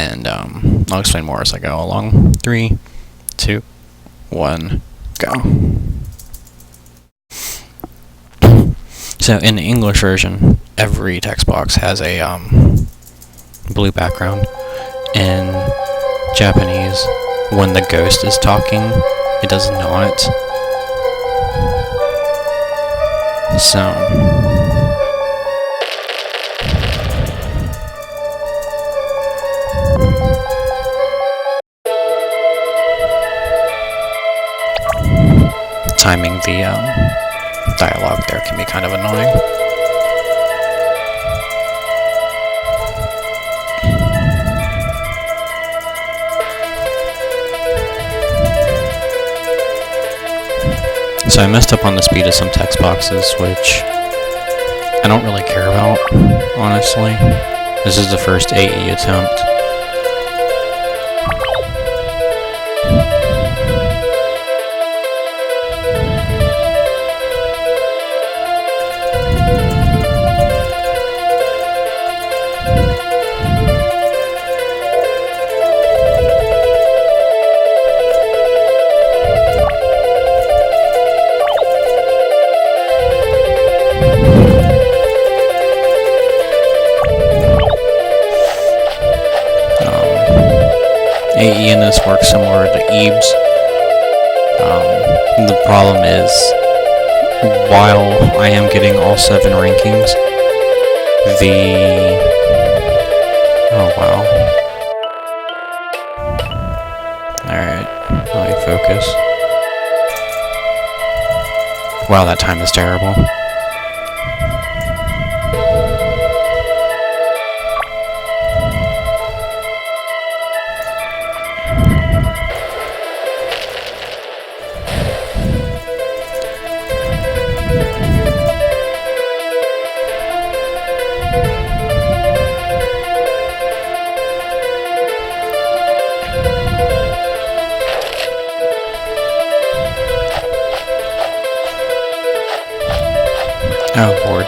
and I'll explain more as I go along. 3, 2, 1, go. So in the English version, every text box has a blue background. In Japanese, when the ghost is talking, it does not. So timing the dialogue there can be kind of annoying. So I messed up on the speed of some text boxes, which I don't really care about, honestly. This is the first AE attempt. AE in this works similar to EBS. The problem is, while I am getting all 7 rankings, oh wow. Alright, let me focus. Wow, that time is terrible. Oh, Lord.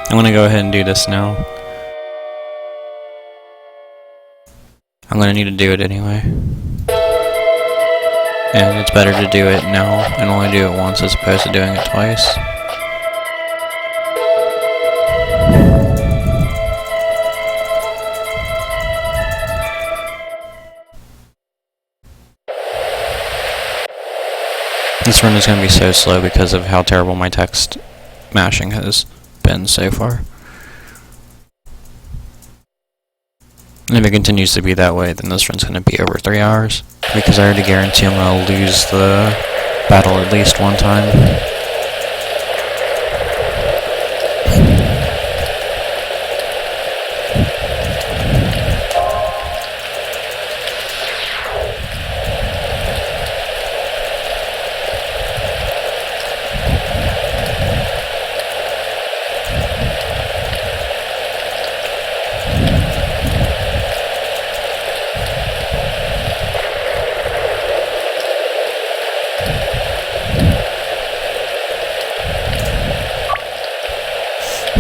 I'm gonna go ahead and do this now. I'm gonna need to do it anyway. And it's better to do it now and only do it once as opposed to doing it twice. This run is going to be so slow because of how terrible my text mashing has been so far. And if it continues to be that way, then this run's going to be over 3 hours, because I already guarantee I'm going to lose the battle at least one time.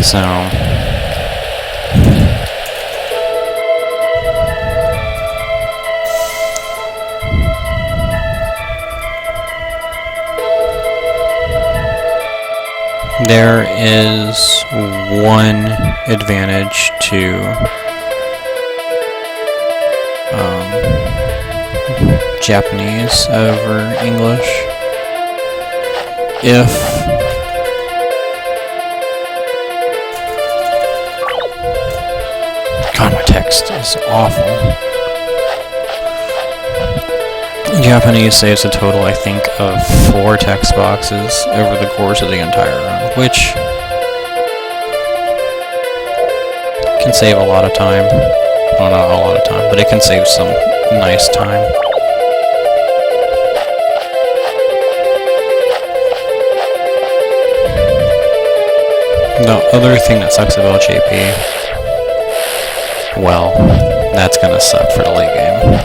So There is one advantage to Japanese over English. If God, my text is awful. Japanese saves a total, I think, of 4 text boxes over the course of the entire run, which can save a lot of time. Well, not a lot of time, but it can save some nice time. The other thing that sucks about JP, well, that's gonna suck for the late game.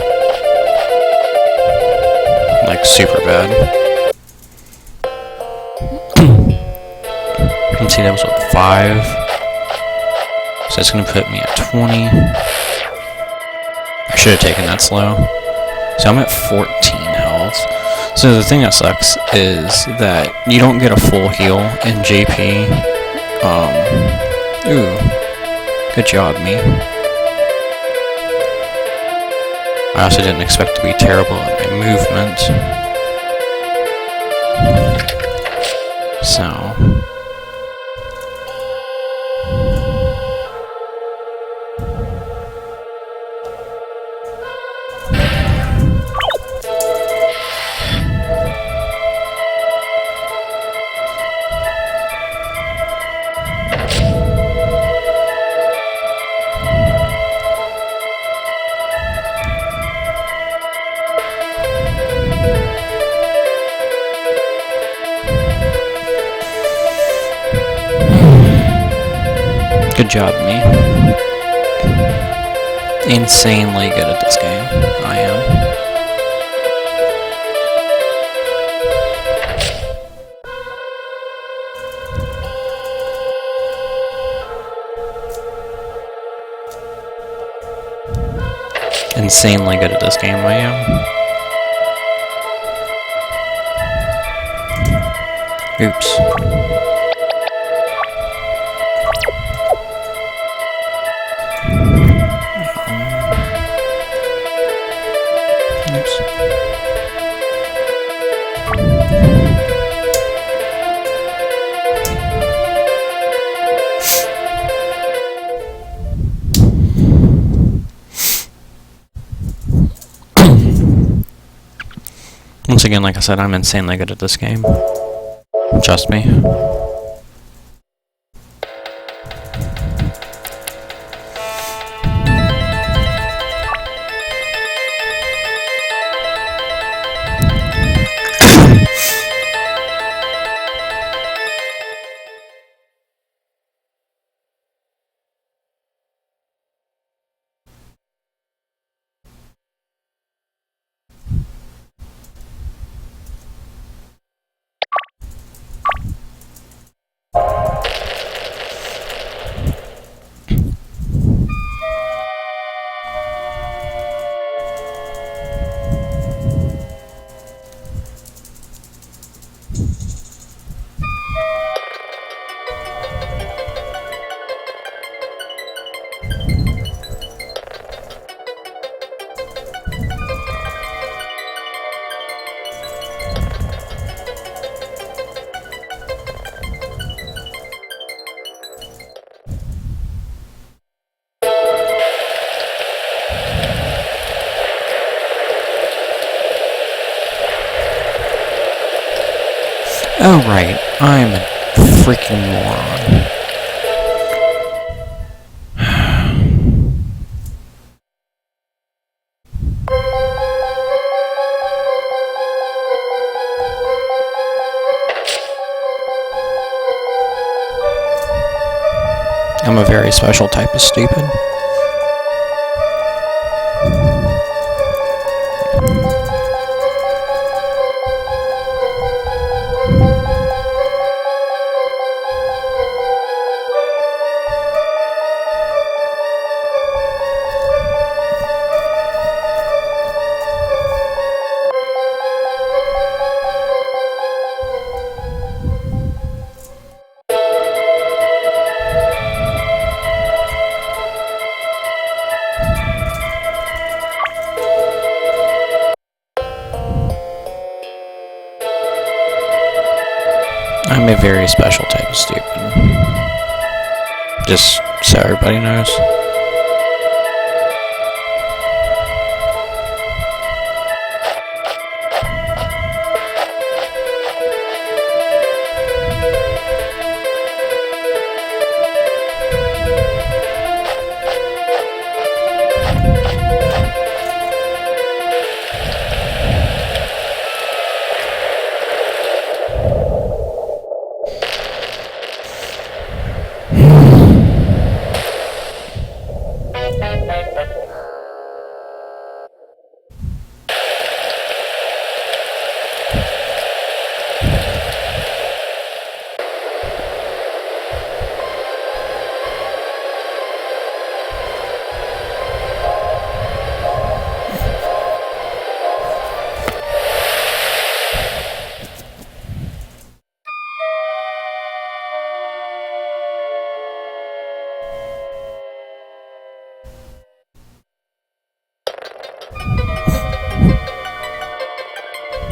Like, super bad. Let's see, that was what, 5? So that's gonna put me at 20. I should have taken that slow. So I'm at 14 health. So the thing that sucks is that you don't get a full heal in JP. Ooh. Good job, me. I also didn't expect to be terrible at my movement. So... Good job, me. Insanely good at this game. I am. Insanely good at this game, I am. Oops. Once again, like I said, I'm insanely good at this game. Trust me. Oh, right. I'm a freaking moron. I'm a very special type of stupid. I'm a very special type of stupid. Just so everybody knows.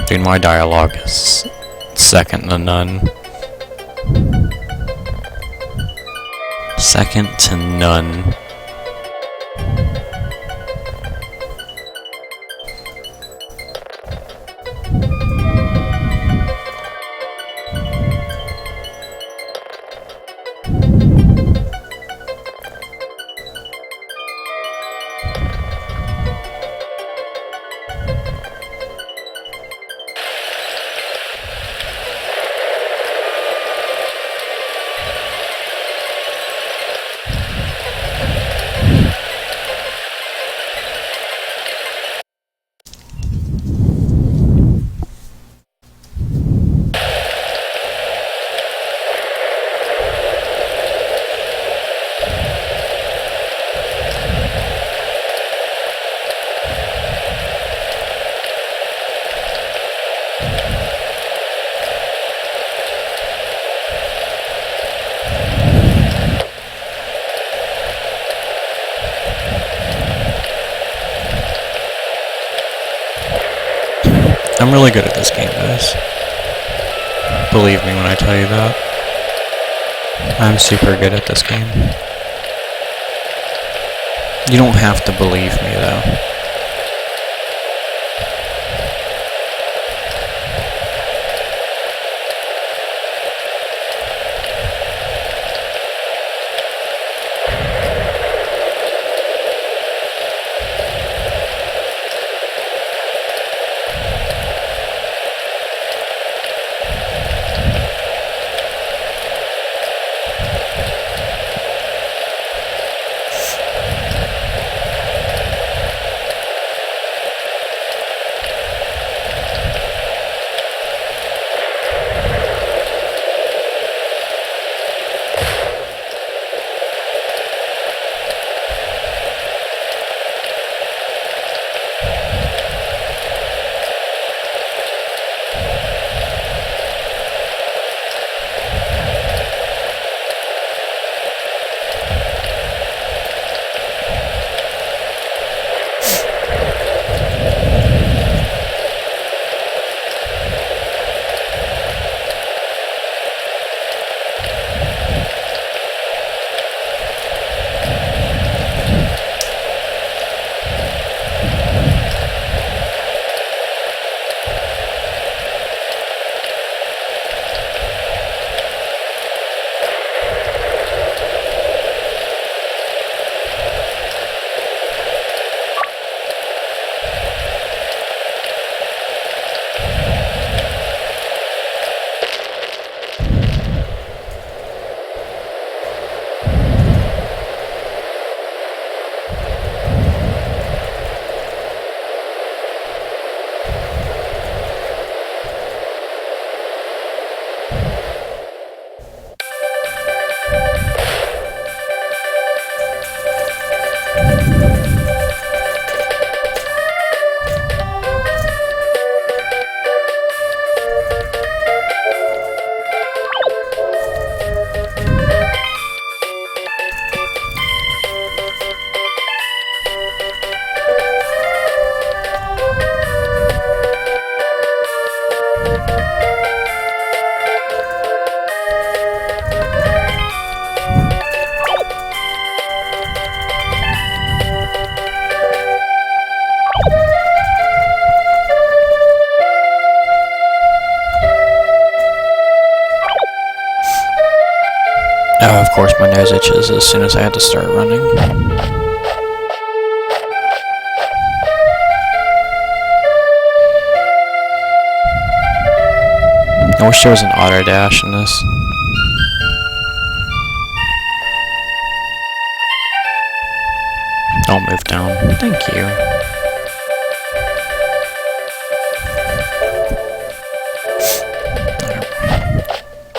Dude, my dialogue is second to none. Second to none. I'm really good at this game, guys. Believe me when I tell you that. I'm super good at this game. You don't have to believe me, though. Of course my nose itches as soon as I had to start running. I wish there was an auto dash in this. Don't move down. Thank you.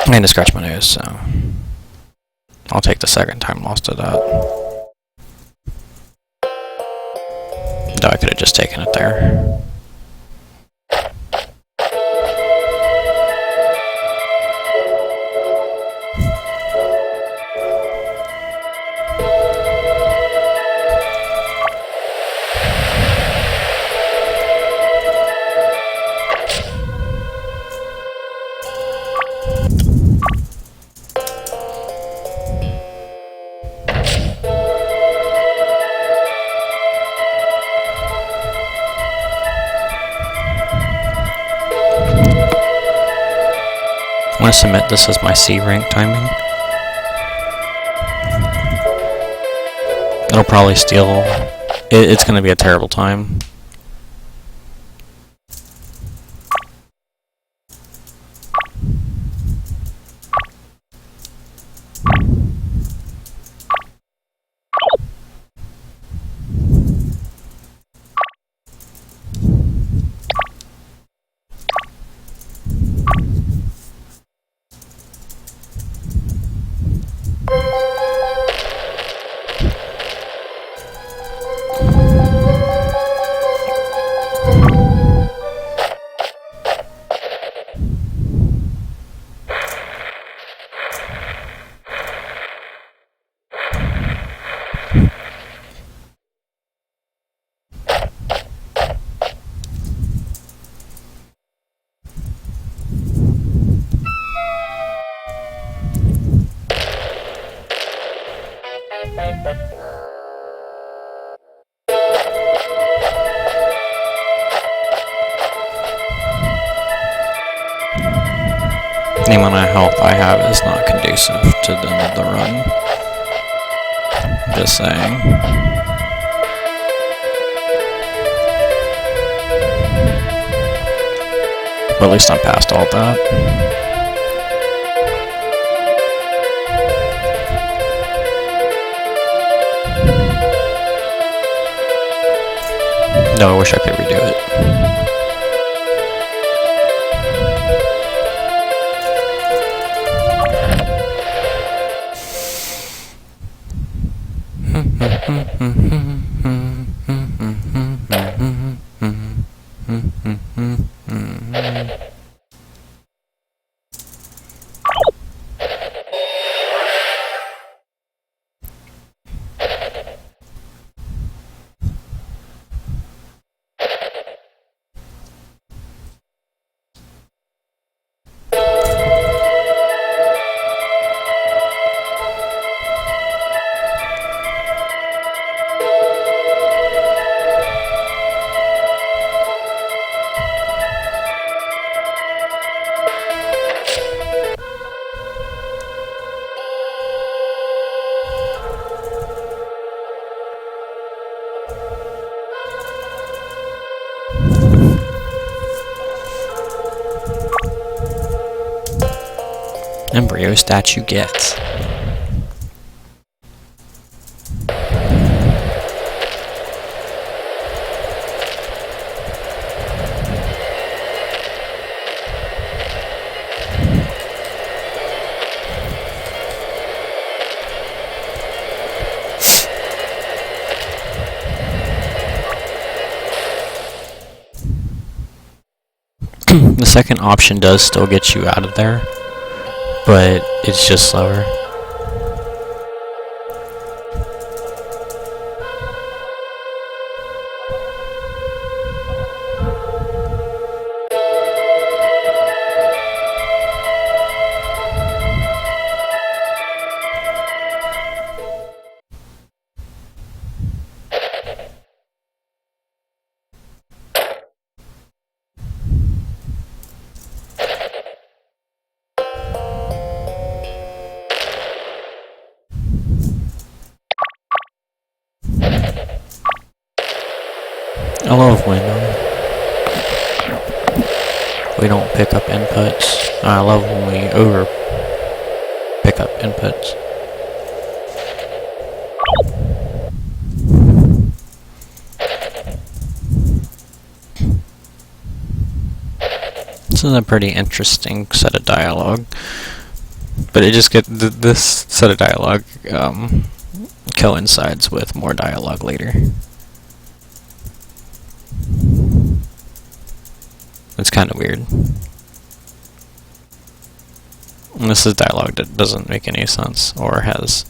I need to scratch my nose, so I'll take the second time loss to that. Though I could have just taken it there. I'm going to submit this as my C rank timing. It'll probably steal. It's going to be a terrible time. The amount of health I have is not conducive to the end of the run. Just saying. But at least I'm past all that. No, I wish I could redo it. Embryo statue gets. The second option does still get you out of there, but it's just slower. I love when we don't pick up inputs. I love when we over pick up inputs. This is a pretty interesting set of dialogue, but it just this set of dialogue coincides with more dialogue later. It's kind of weird. And this is dialogue that doesn't make any sense or has.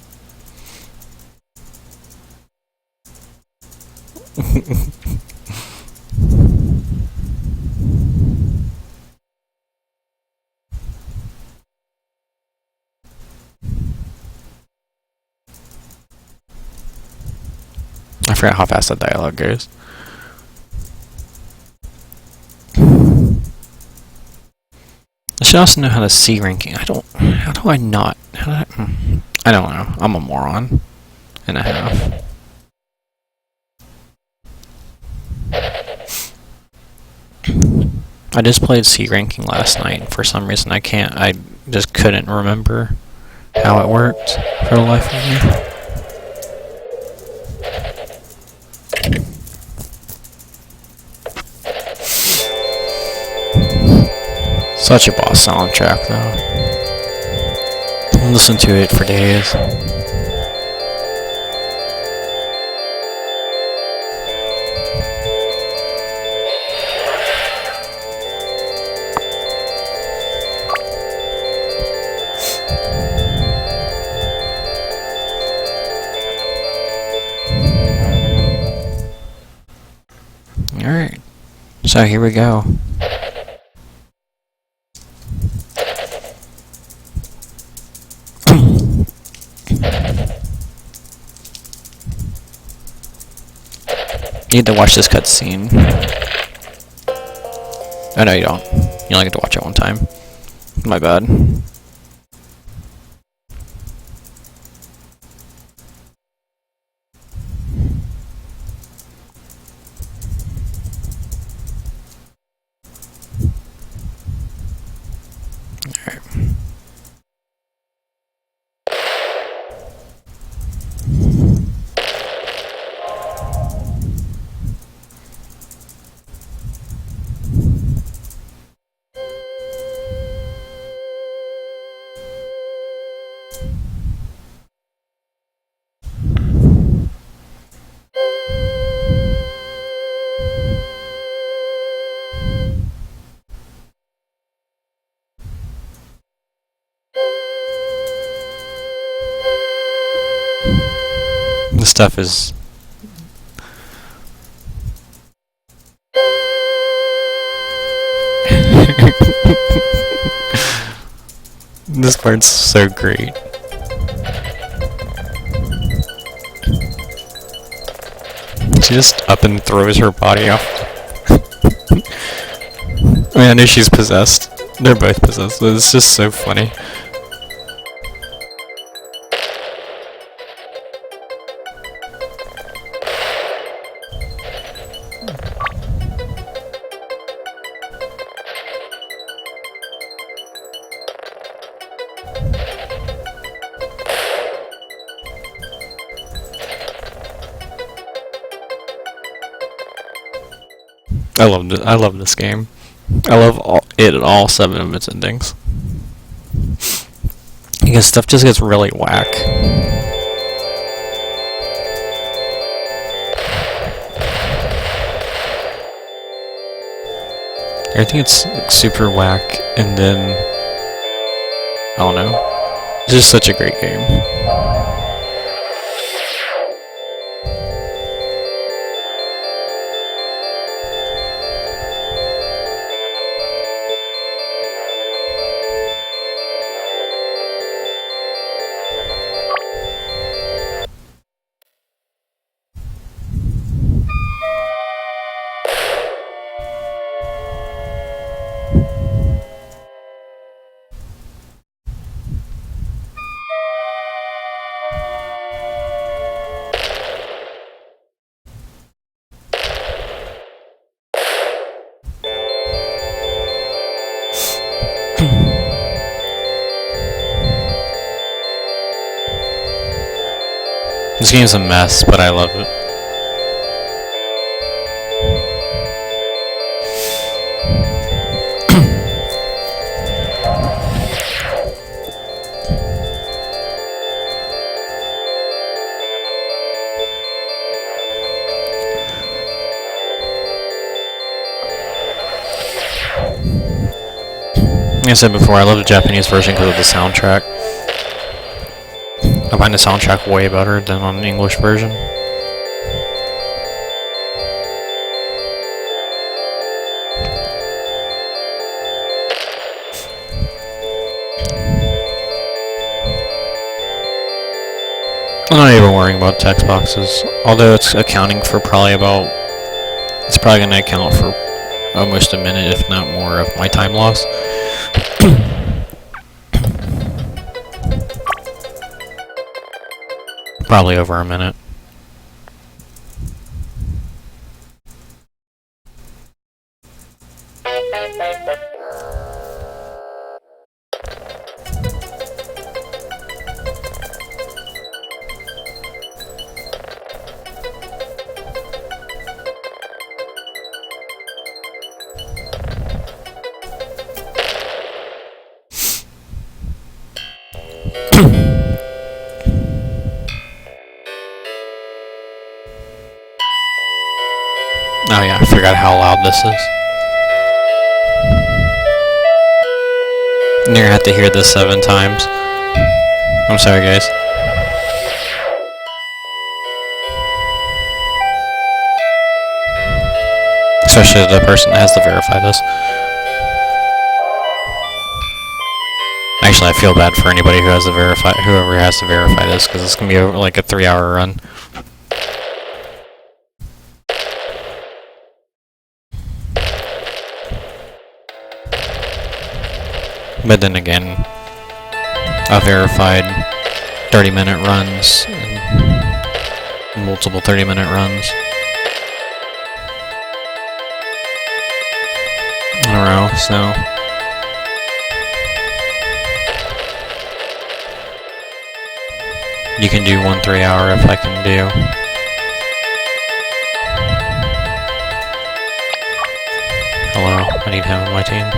I forgot how fast that dialogue goes. I should also know how to see ranking. How do I not? I don't know. I'm a moron and a half. I just played C ranking last night, and for some reason I just couldn't remember how it worked for the life of me. Such a boss soundtrack, though. Listen to it for days. Alright, so here we go. You need to watch this cutscene. Oh no, you don't. You only get to watch it one time. My bad. Alright. This stuff is... This part's so great. She just up and throws her body off. I mean, I know she's possessed. They're both possessed, but it's just so funny. I love this game. I love all 7 of its endings. Because stuff just gets really whack. Everything gets like, super whack, and then I don't know. It's just such a great game. This game's a mess, but I love it. Like I said before, I love the Japanese version because of the soundtrack. I find the soundtrack way better than on the English version. I'm not even worrying about text boxes, although it's accounting for probably it's probably going to account for almost a minute, if not more, of my time loss. Probably over a minute. Oh yeah, I forgot how loud this is. You're gonna have to hear this 7 times. I'm sorry, guys. Especially the person that has to verify this. Actually, I feel bad for anybody whoever has to verify this, because it's gonna be over like a 3-hour run. But then again, I verified 30-minute runs and multiple 30-minute runs in a row, so you can do 1 3-hour if I can do. Hello, I need him on my team.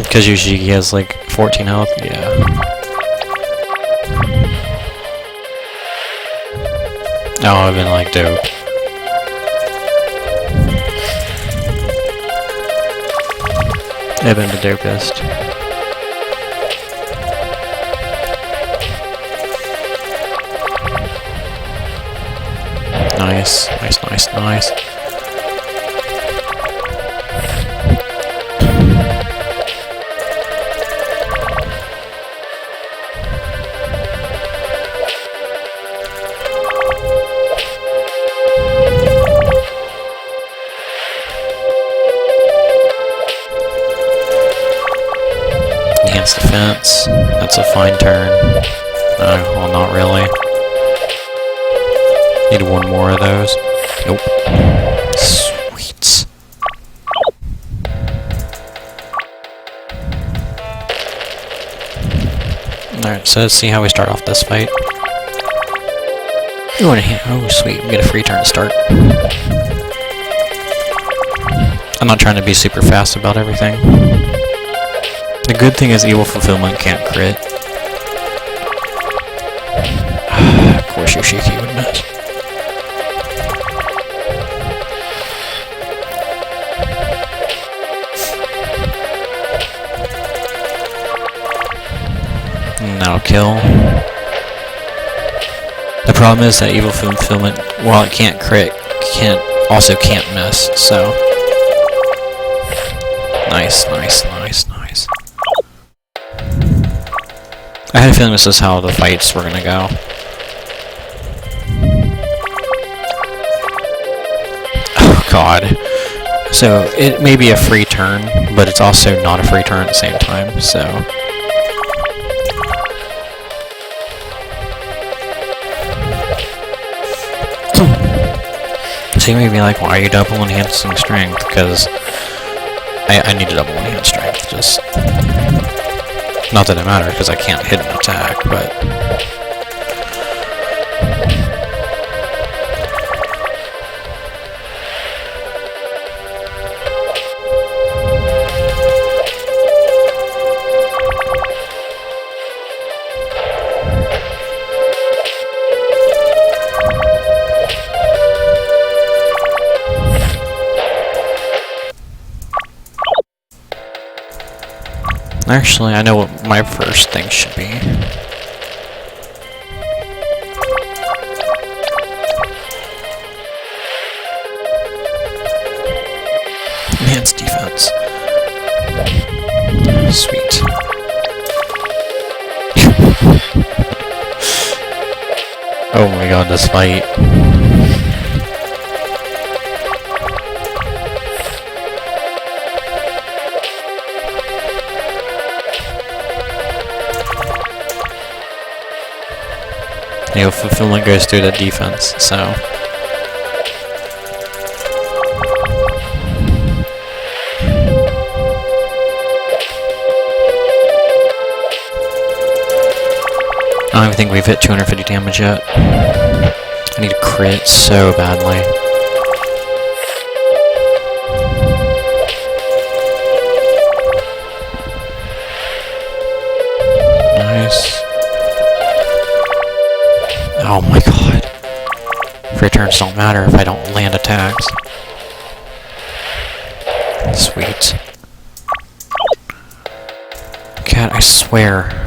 Because usually he has like 14 health, yeah. Oh, I've been like dope. I've been the dopest. Nice, nice, nice, nice. Enhanced defense. That's a fine turn. Well, not really. Need 1 more of those. Nope. Sweet. Alright, so let's see how we start off this fight. Oh, sweet. We get a free turn to start. I'm not trying to be super fast about everything. The good thing is Evil Fulfillment can't crit. Of course Yoshiki would miss. And that'll kill. The problem is that Evil Fulfillment, while it can't crit, also can't miss, so... Nice, nice, nice, nice. I had a feeling this is how the fights were gonna go. Oh god. So, it may be a free turn, but it's also not a free turn at the same time, so... So you may be like, why are you double enhancing strength? Because I need to double enhance strength. Just not that it matters because I can't hit an attack, but. Actually, I know what my first thing should be. Enhanced defense. Sweet. Oh my god, this fight. You know, fulfillment goes through the defense, so. I don't even think we've hit 250 damage yet. I need a crit so badly. Nice. Oh my god. Returns don't matter if I don't land attacks. Sweet. Cat, I swear.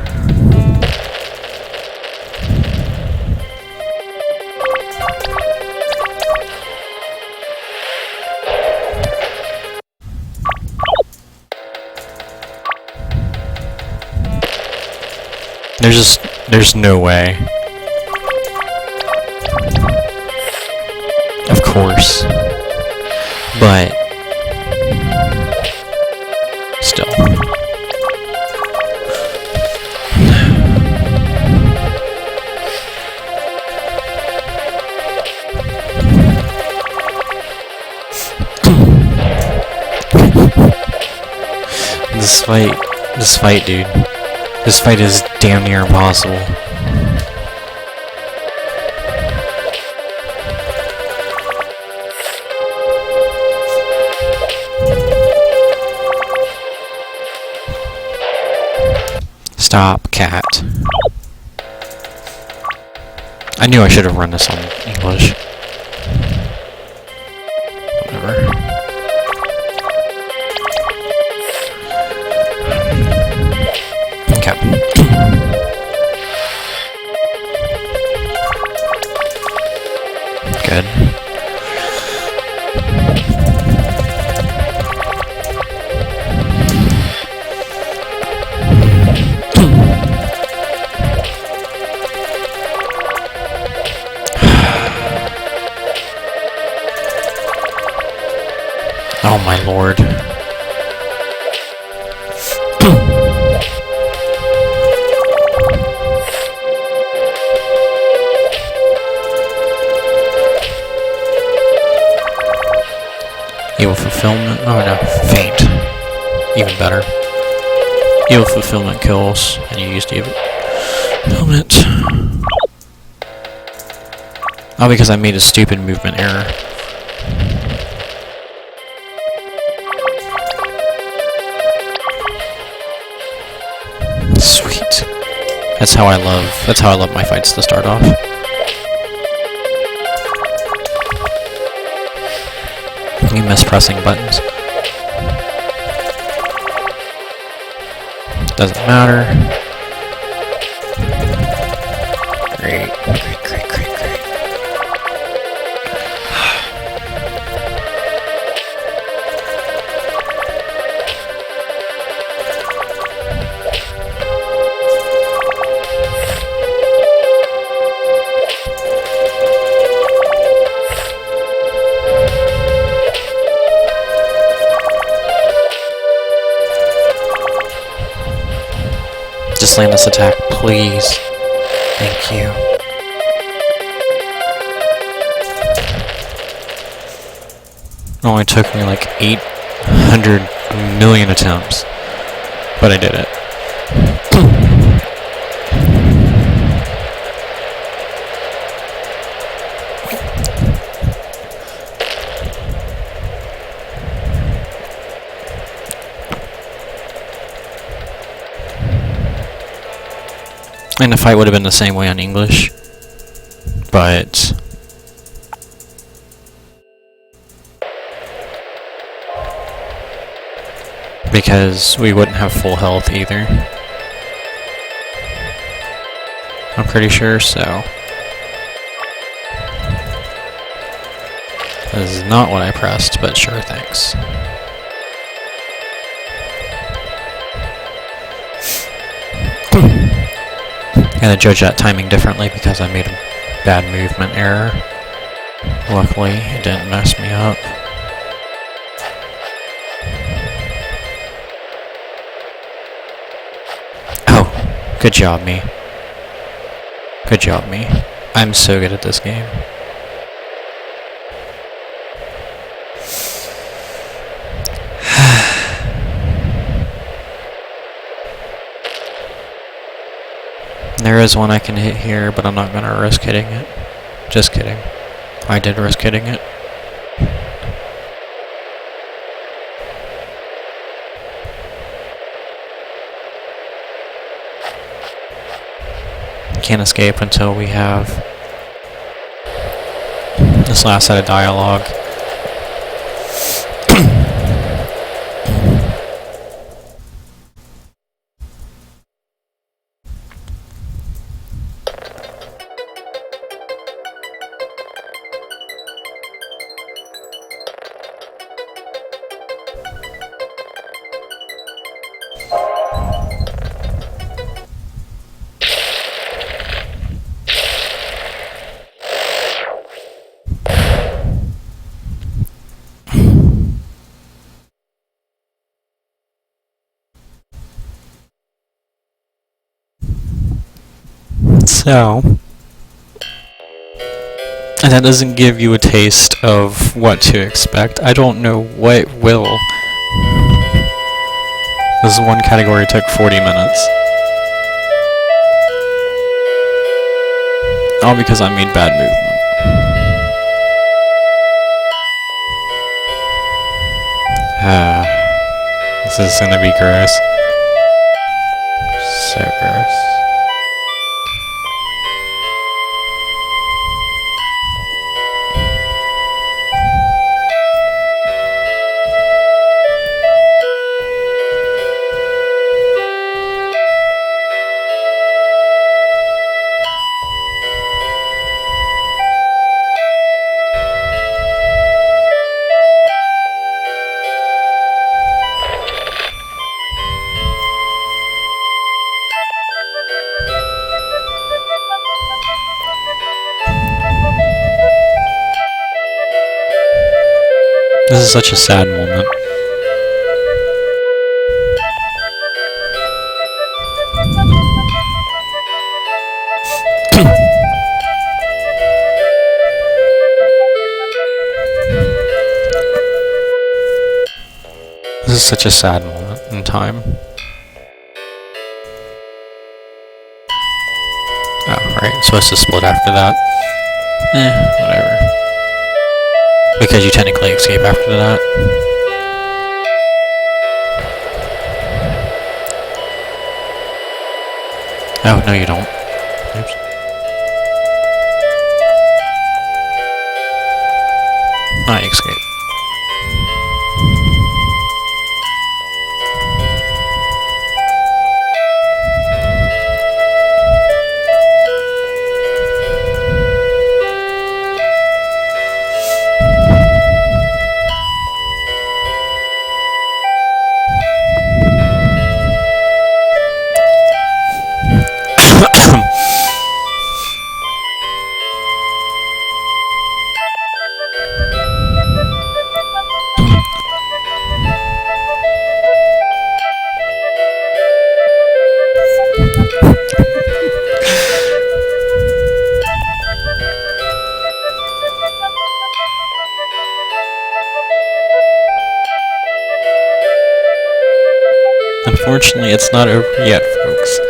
There's no way. Of course. But still. This fight, dude. This fight is damn near impossible. Stop, cat. I knew I should have run this on English. Whatever. Okay. Good. Oh my lord. Evil fulfillment. Oh no, faint. Even better. Evil fulfillment kills, and you used evil fulfillment. Oh, because I made a stupid movement error. Sweet. That's how I love my fights to start off. You miss pressing buttons. Doesn't matter. Great, great, great, great, great. Just land this attack, please. Thank you. only took me like 800 million attempts, but I did it. And the fight would have been the same way on English, but because we wouldn't have full health either. I'm pretty sure, so this is not what I pressed, but sure, thanks. And I judge that timing differently because I made a bad movement error. Luckily, it didn't mess me up. Oh, good job, me. Good job, me. I'm so good at this game. There is one I can hit here, but I'm not gonna risk hitting it. Just kidding. I did risk hitting it. Can't escape until we have this last set of dialogue. So, and that doesn't give you a taste of what to expect. I don't know what will. This one category took 40 minutes. All because I made bad movement. This is gonna be gross. So gross. This is such a sad moment. This is such a sad moment in time. Oh, right, supposed to split after that. Whatever. Because you technically escape after that. Oh, no you don't. Oops. I escape. Unfortunately, it's not over yet, folks.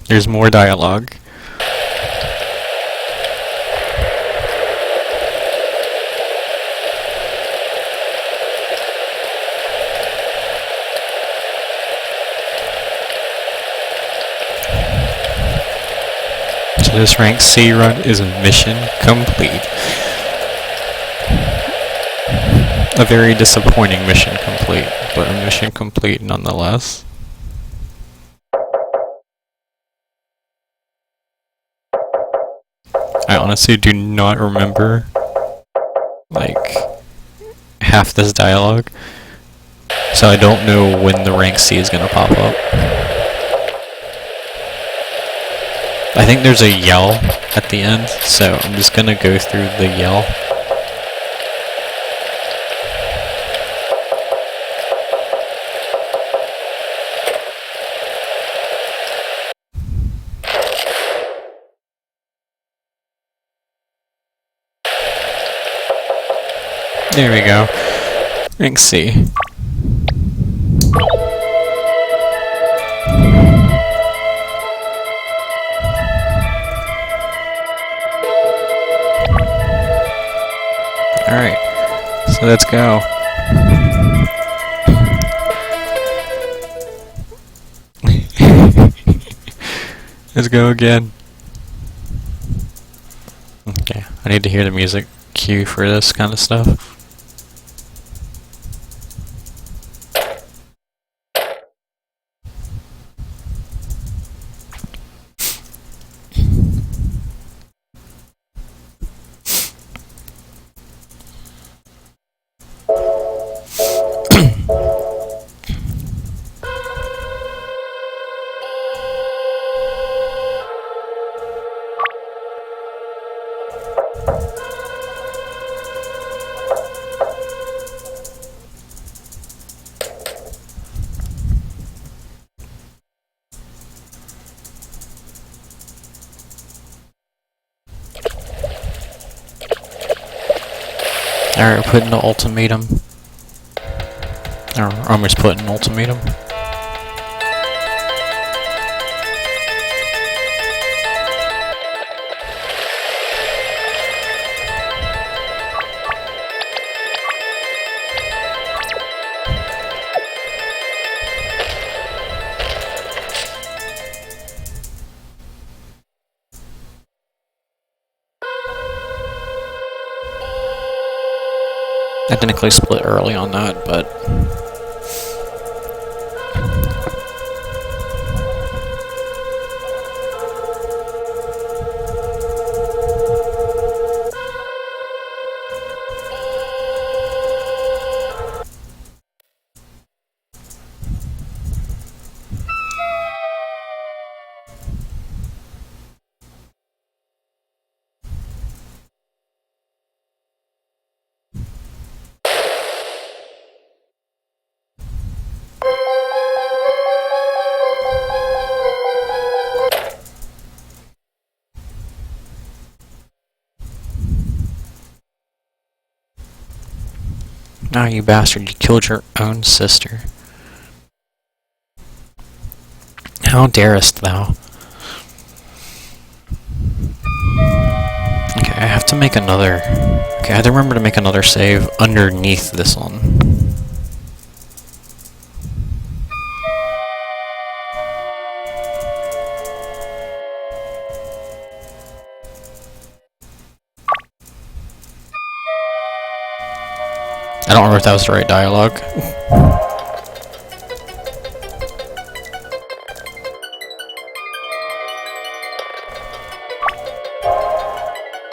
There's more dialogue. So this rank C run is mission complete. A very disappointing mission complete, but a mission complete nonetheless. I honestly do not remember, like, half this dialogue, so I don't know when the rank C is gonna pop up. I think there's a yell at the end, so I'm just gonna go through the yell. There we go. Rank C. Alright, so let's go. Let's go again. Okay, I need to hear the music cue for this kind of stuff. Alright, we're putting the ultimatum. Or almost putting an ultimatum. I technically split early on that, but ah, you bastard, you killed your own sister. How darest thou? Okay, I have to make another. Okay, I have to remember to make another save underneath this one. I don't remember if that was the right dialogue.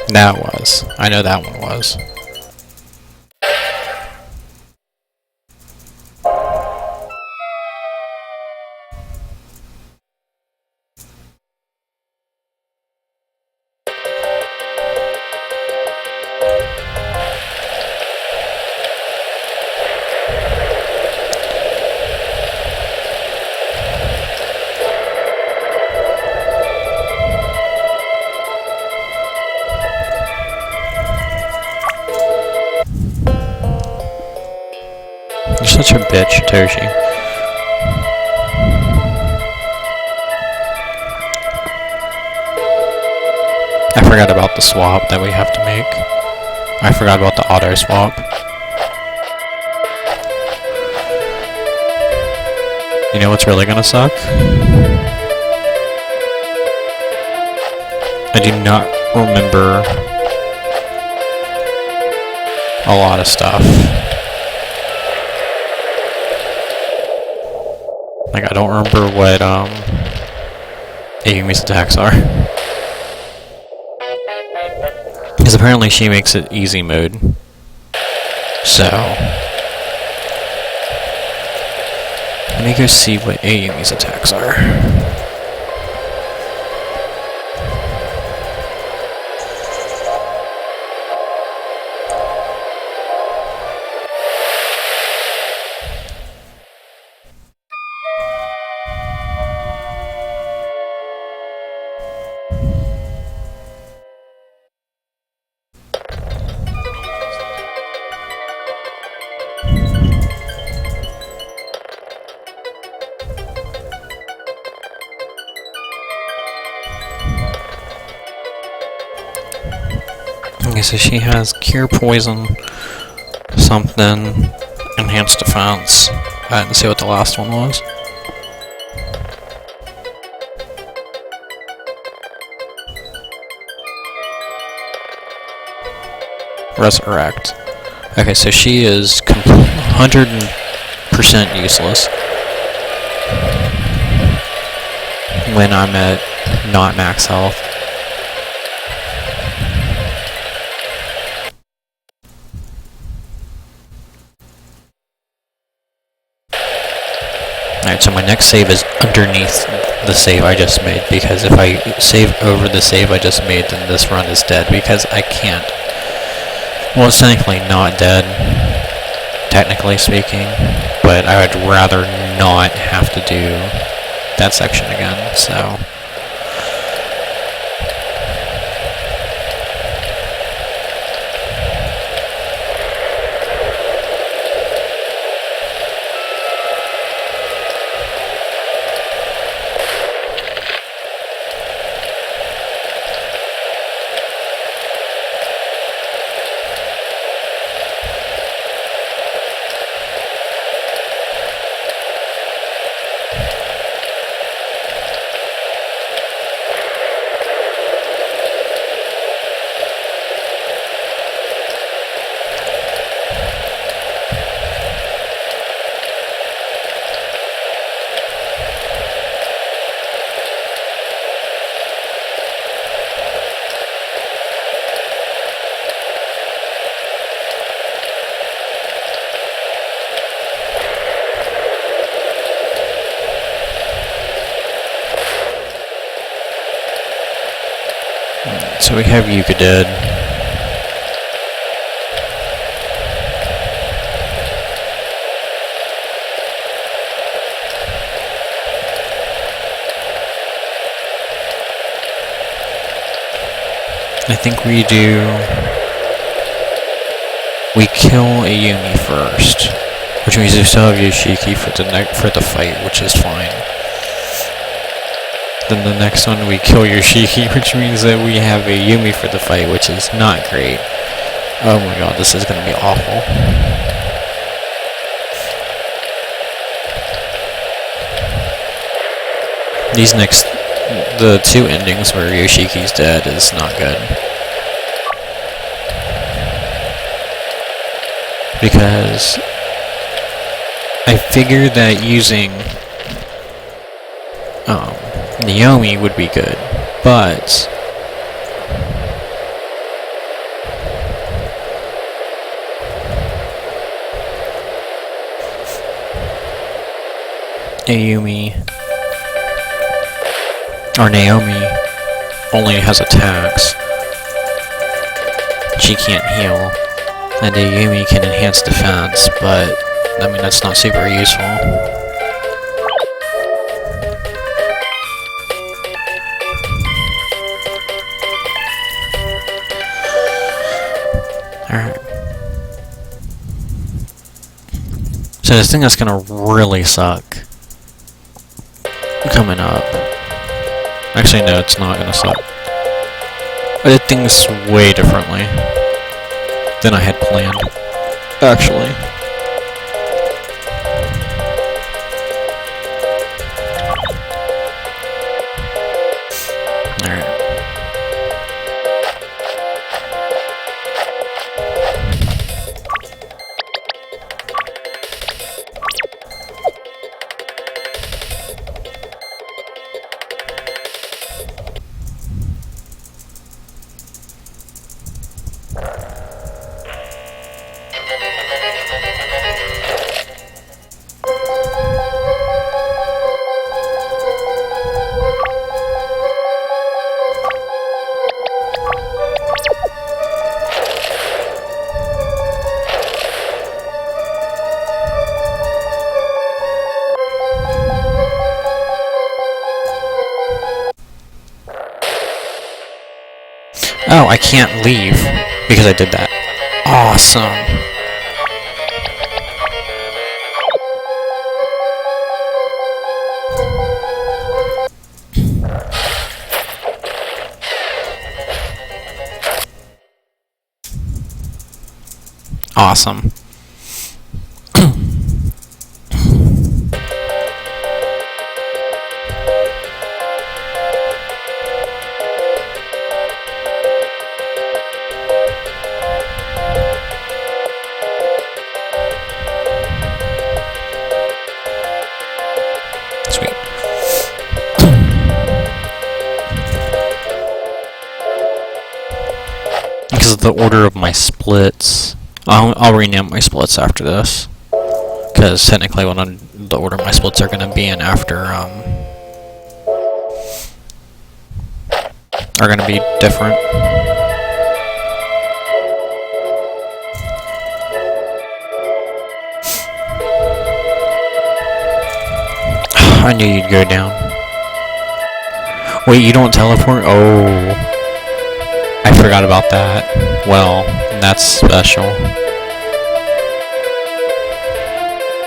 That was. I know that one was. such a bitch, Toshi. I forgot about the swap that we have to make. I forgot about the auto swap. You know what's really gonna suck? I do not remember a lot of stuff. Like, I don't remember what Ayumi's attacks are. Because apparently she makes it easy mode. So let me go see what Ayumi's attacks are. Okay, so she has Cure Poison, something, Enhanced Defense. I didn't see what the last one was. Resurrect. Okay, so she is 100% useless when I'm at not max health. Alright, so my next save is underneath the save I just made, because if I save over the save I just made, then this run is dead, because I can't. Well, it's technically not dead, technically speaking, but I would rather not have to do that section again, so... So we have Yuka dead. I think we kill Ayumi first, which means we still have Yoshiki for the fight, which is fine. Then the next one we kill Yoshiki, which means that we have Ayumi for the fight, which is not great. Oh my god, this is gonna be awful. The two endings where Yoshiki's dead is not good. Because I figured that using Naomi would be good, but Ayumi or Naomi only has attacks. She can't heal, and Ayumi can enhance defense, but I mean that's not super useful. Alright. So this thing that's gonna really suck coming up. Actually, no, it's not gonna suck. I did things way differently than I had planned. Actually. Alright. Oh, I can't leave because I did that. Awesome. Awesome. Sweet. Because of the order of my splits, I'll rename my splits after this. Because technically, the order my splits are gonna be in after are gonna be different. I knew you'd go down. Wait, you don't teleport? Oh. I forgot about that. Well, that's special.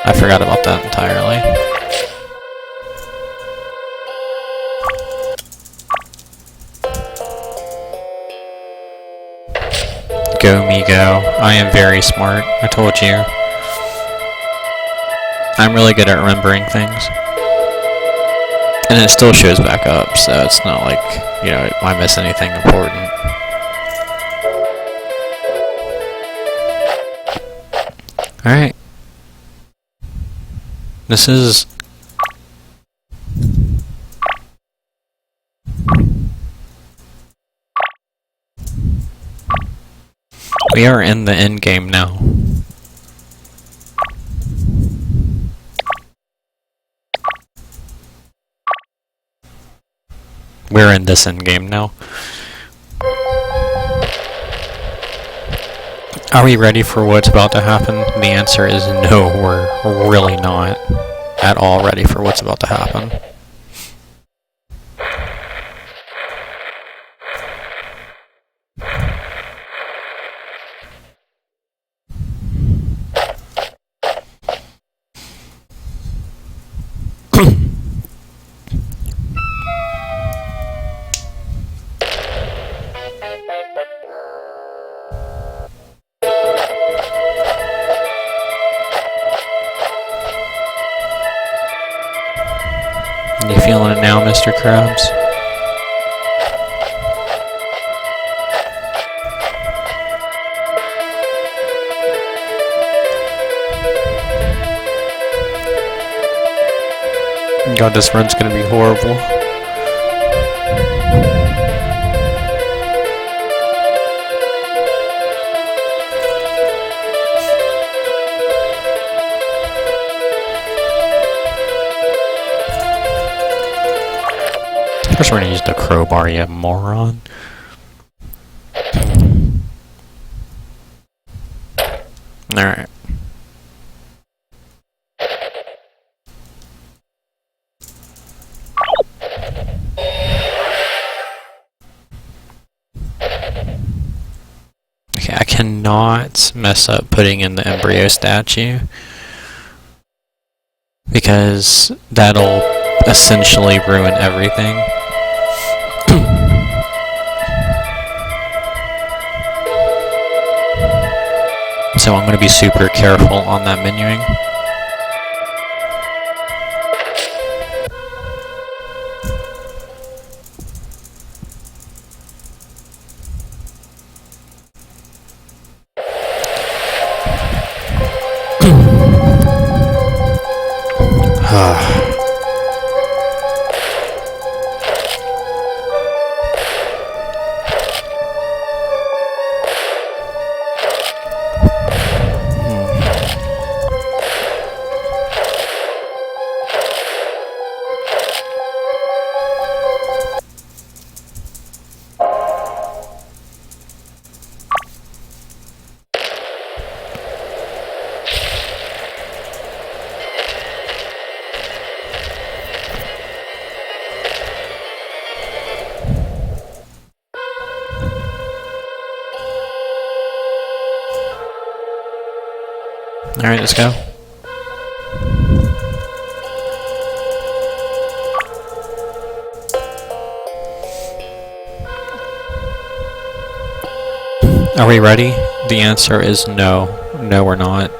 I forgot about that entirely. Go, me, go. I am very smart. I told you. I'm really good at remembering things. And it still shows back up, so it's not like, you know, I miss anything important. Alright. This is... We are in the end game now. We're in this end game now. Are we ready for what's about to happen? The answer is no, we're really not at all ready for what's about to happen. You feeling it now, Mr. Krabs? God, this run's gonna be horrible. First we're gonna use the crowbar, you moron. Alright. Okay, I cannot mess up putting in the embryo statue. because that'll essentially ruin everything. So I'm going to be super careful on that menuing. Alright, let's go. Are we ready? The answer is no. No, we're not.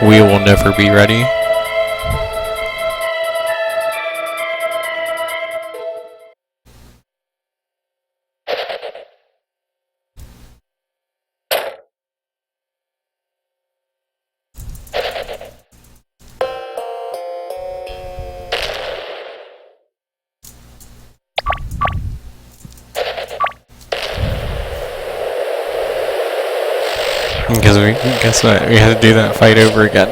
We will never be ready. Because guess what? We had to do that fight over again.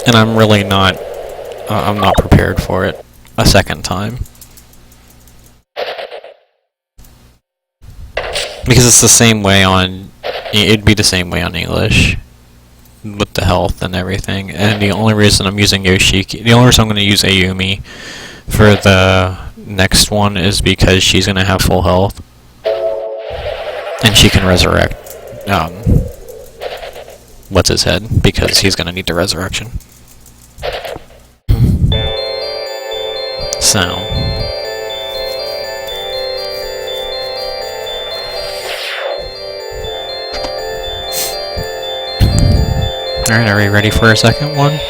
And I'm really not, I'm not prepared for it a second time. Because it's the same way on, it'd be the same way on English. With the health and everything. And the only reason I'm using Yoshiki, the only reason I'm going to use Ayumi for the next one is because she's going to have full health. And she can resurrect, what's his head, because he's gonna need the resurrection. So. Alright, are we ready for a second one?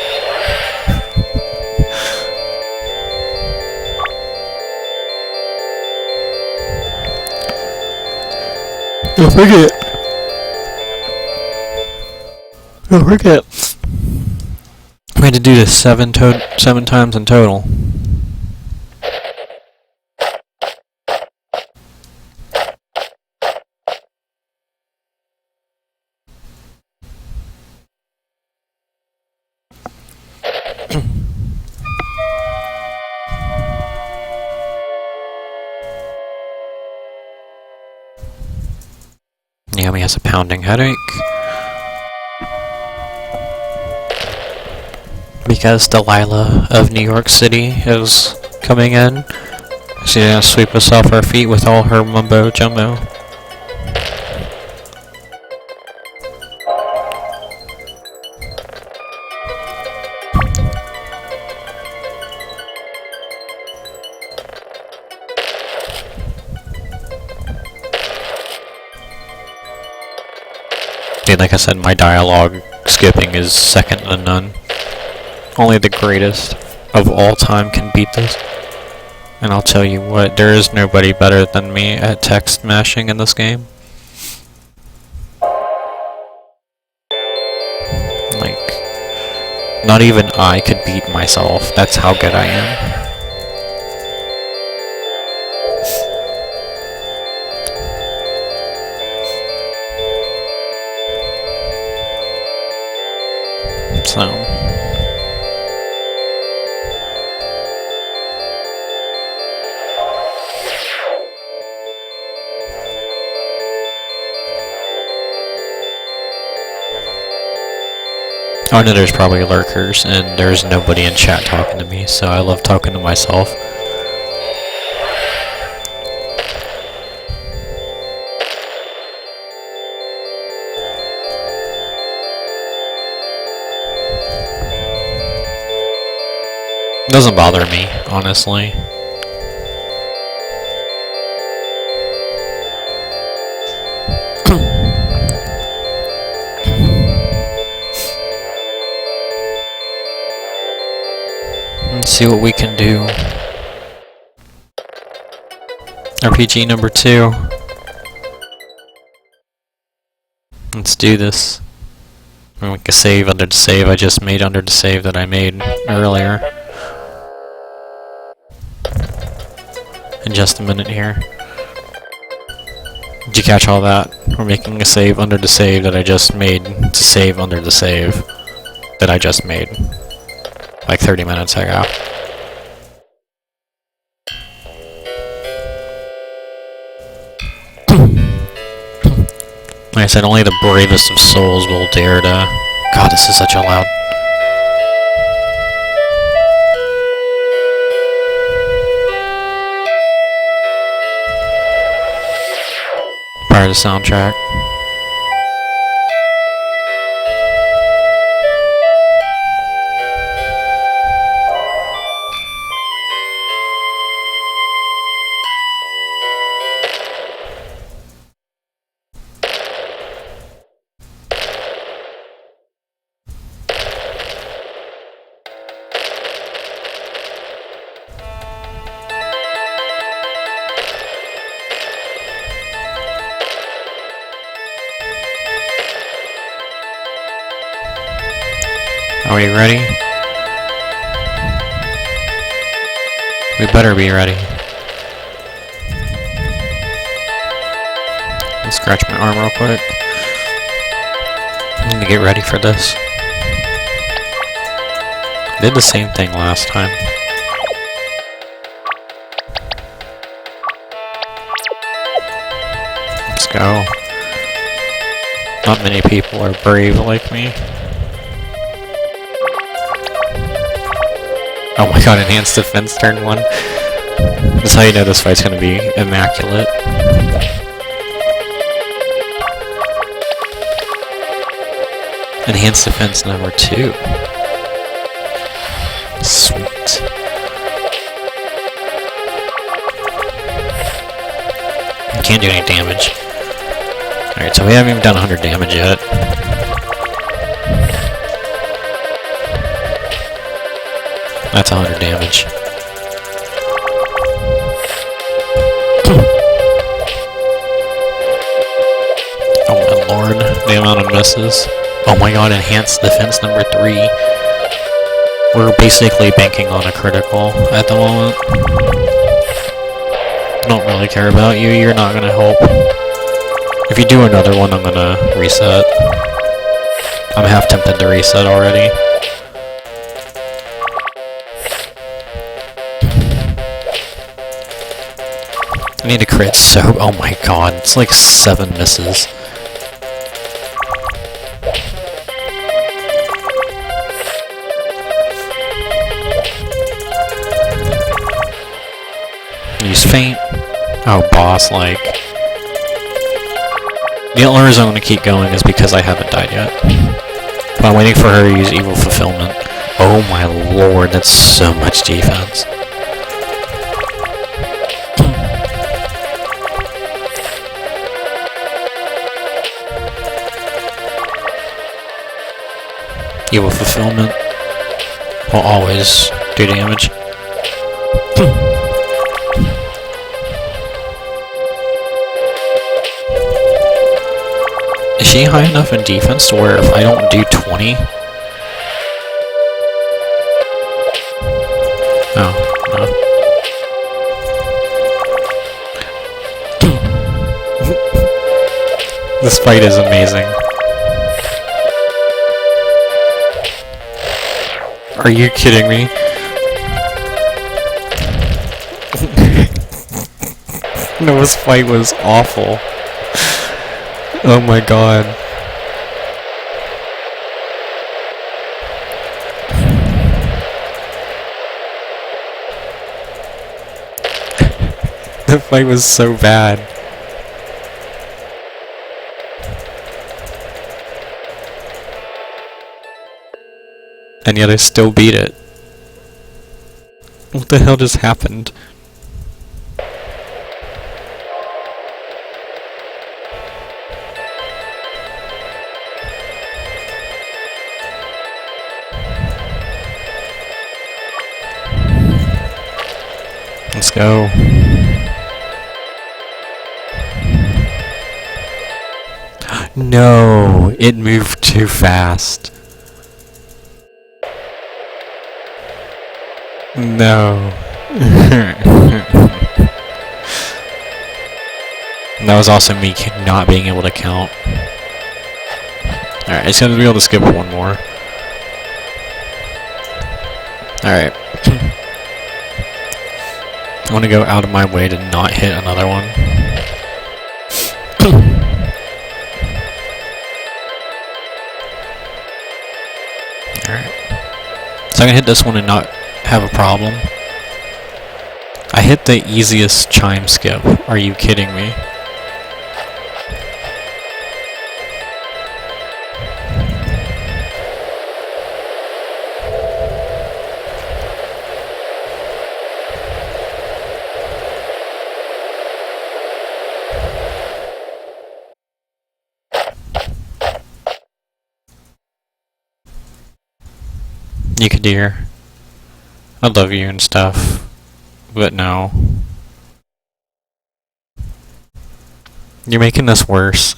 Don't forget. Don't forget. We had to do this 7 times in total. Naomi has a pounding headache. Because Delilah of New York City is coming in. She's gonna sweep us off our feet with all her mumbo jumbo. Like I said, my dialogue skipping is second to none. Only the greatest of all time can beat this. And I'll tell you what, there is nobody better than me at text mashing in this game. Like, not even I could beat myself. That's how good I am. So. I know there's probably lurkers, and there's nobody in chat talking to me, so I love talking to myself. Doesn't bother me, honestly. Let's see what we can do. RPG number 2. Let's do this. I'll make a save under the save I just made under the save that I made earlier. In just a minute here. Did you catch all that? We're making a save under the save that I just made to save under the save that I just made. Like 30 minutes ago. Like I said, only the bravest of souls will dare to... God, this is such a loud... Part of the soundtrack. Are we ready? We better be ready. Let's scratch my arm real quick. I need to get ready for this. I did the same thing last time. Let's go. Not many people are brave like me. Oh my god, enhanced defense turn 1. That's how you know this fight's gonna be immaculate. Enhanced defense number 2. Sweet. Can't do any damage. Alright, so we haven't even done 100 damage yet. That's 100 damage. Oh my lord, the amount of misses. Oh my god, enhanced defense number 3. We're basically banking on a critical at the moment. I don't really care about you, you're not gonna help. If you do another one, I'm gonna reset. I'm half tempted to reset already. I need to crit so... Oh my god, it's like 7 misses. Use feint. Oh, boss, like... The only reason I'm gonna keep going is because I haven't died yet. But I'm waiting for her to use evil fulfillment. Oh my lord, that's so much defense. Evil fulfillment will always do damage. Is she high enough in defense to where if I don't do 20? Oh, no. This fight is amazing. Are you kidding me? No, this fight was awful. Oh my god. The fight was so bad. And yet I still beat it. What the hell just happened? Let's go. No, it moved too fast. No. That was also me not being able to count. Alright, it's gonna be able to skip one more. Alright. I want to go out of my way to not hit another one. Alright. So I can hit this one and not have a problem. I hit the easiest chime skip. Are you kidding me? You could dear. I love you and stuff, but no. You're making this worse.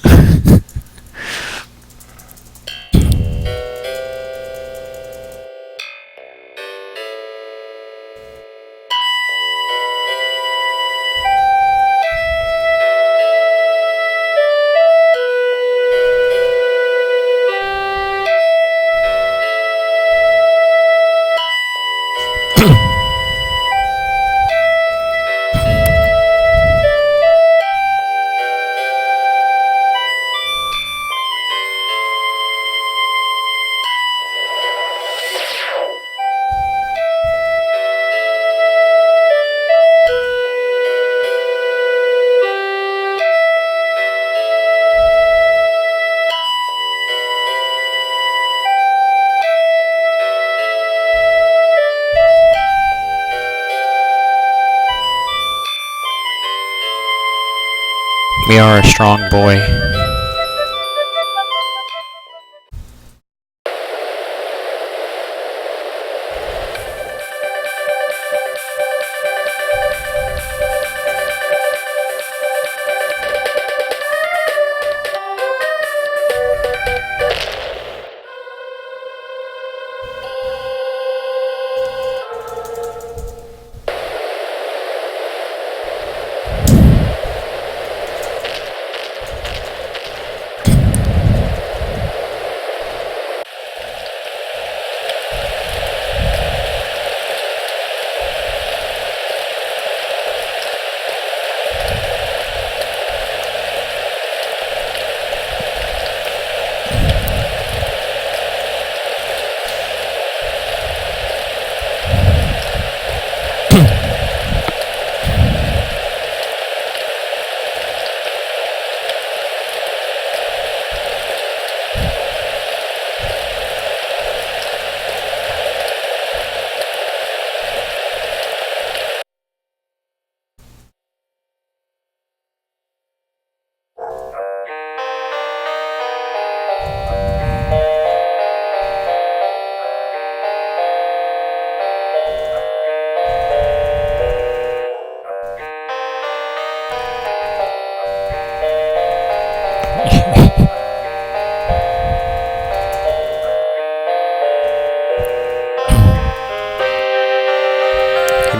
We are a strong boy.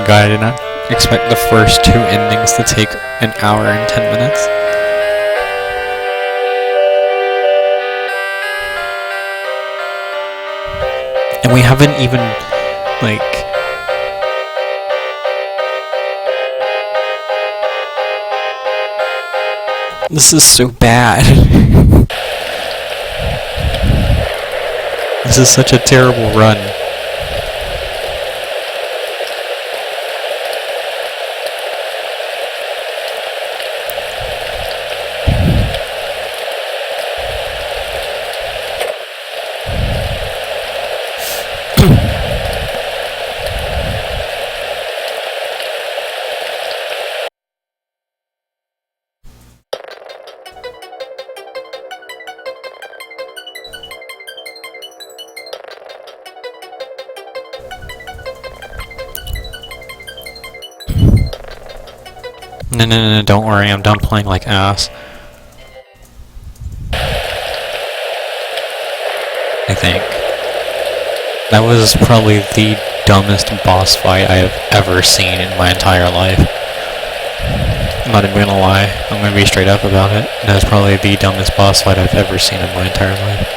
God, I did not expect the first two endings to take an hour and 10 minutes. And we haven't even, like... This is so bad. This is such a terrible run. No, don't worry, I'm done playing like ass. I think. That was probably the dumbest boss fight I have ever seen in my entire life. I'm not even gonna lie, I'm gonna be straight up about it. That was probably the dumbest boss fight I've ever seen in my entire life.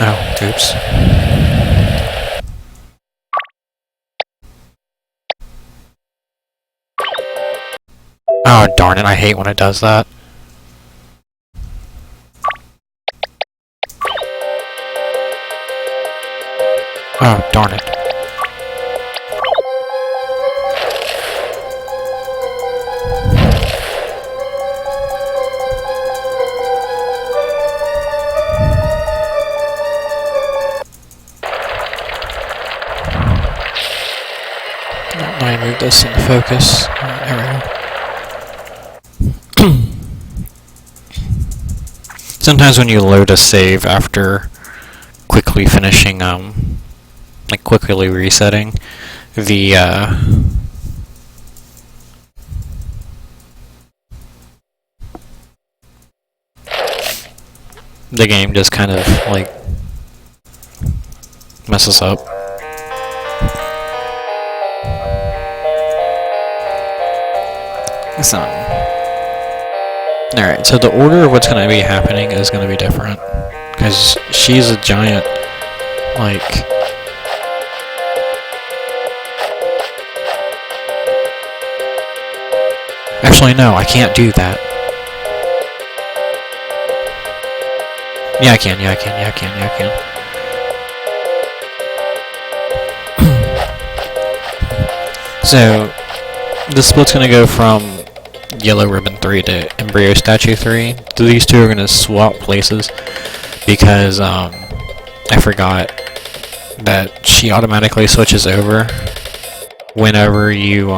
Oh, oops. Oh, darn it, I hate when it does that. Oh, darn it. Let me move this into focus. There we go. Sometimes when you load a save after quickly finishing, like quickly resetting, the game just kind of, like, messes up. So, alright, so the order of what's going to be happening is going to be different. Because she's a giant, like... Actually, no, I can't do that. Yeah, I can. So, the split's gonna go from Yellow Ribbon 3 to Embryo Statue 3. These two are gonna swap places because I forgot that she automatically switches over whenever you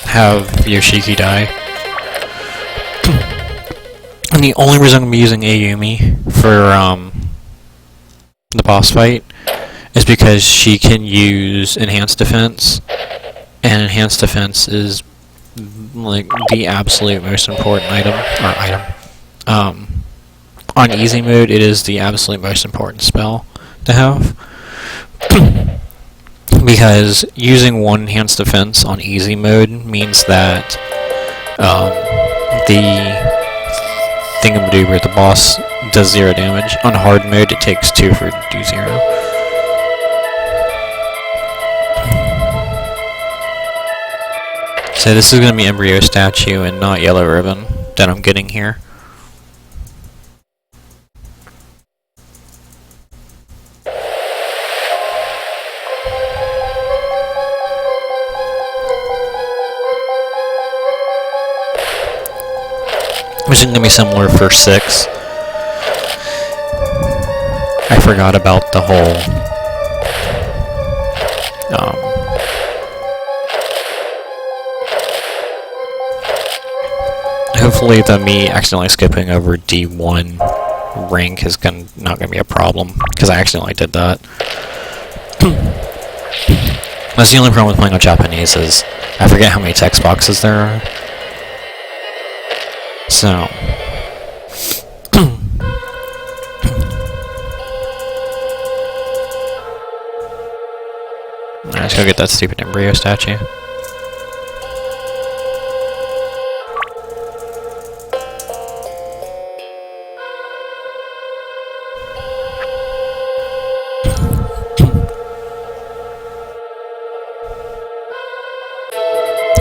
have Yoshiki die. And the only reason I'm going to be using Ayumi for the boss fight is because she can use Enhanced Defense, and Enhanced Defense is like the absolute most important item. On easy mode, it is the absolute most important spell to have. Because using one Enhanced Defense on easy mode means that the thingamadoober, the boss, does 0 damage. On hard mode, it takes 2 for it to do 0. So this is going to be Embryo Statue and not Yellow Ribbon that I'm getting here. Which is going to be similar for 6. I forgot about the whole hopefully me accidentally skipping over D1 rank is not gonna be a problem, because I accidentally did that. That's the only problem with playing on Japanese, is I forget how many text boxes there are. So let's go get that stupid Embryo Statue.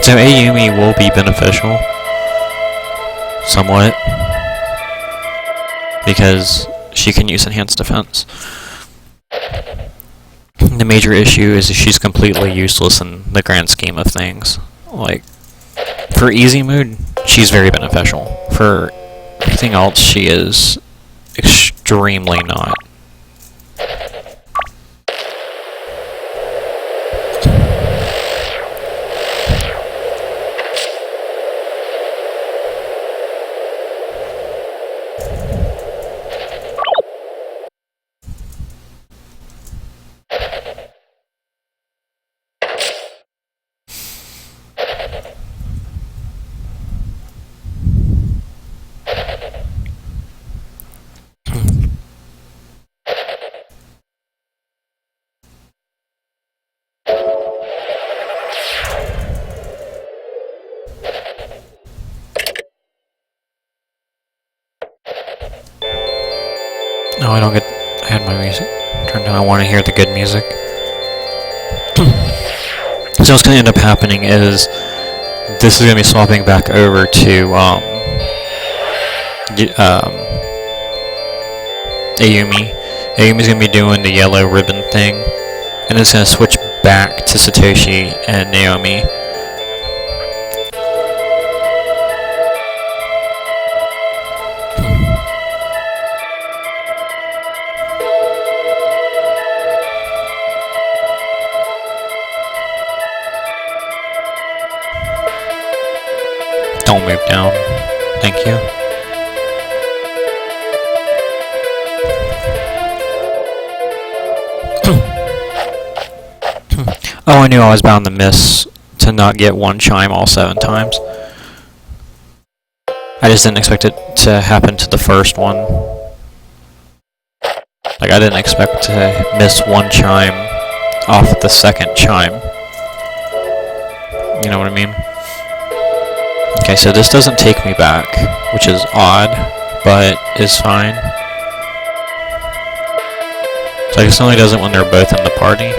So Ayumi will be beneficial, somewhat, because she can use Enhanced Defense. The major issue is she's completely useless in the grand scheme of things. Like, for easy mode, she's very beneficial. For everything else, she is extremely not. I don't get... I had my music turned down. I want to hear the good music. So what's going to end up happening is this is going to be swapping back over to Ayumi. Ayumi's going to be doing the yellow ribbon thing, and it's going to switch back to Satoshi and Naomi. Don't move down. Thank you. Oh, I knew I was bound to miss to not get one chime all 7 times. I just didn't expect it to happen to the first one. Like, I didn't expect to miss one chime off the second chime. You know what I mean? Okay, so this doesn't take me back, which is odd, but is fine. So I guess it only does it when they're both in the party.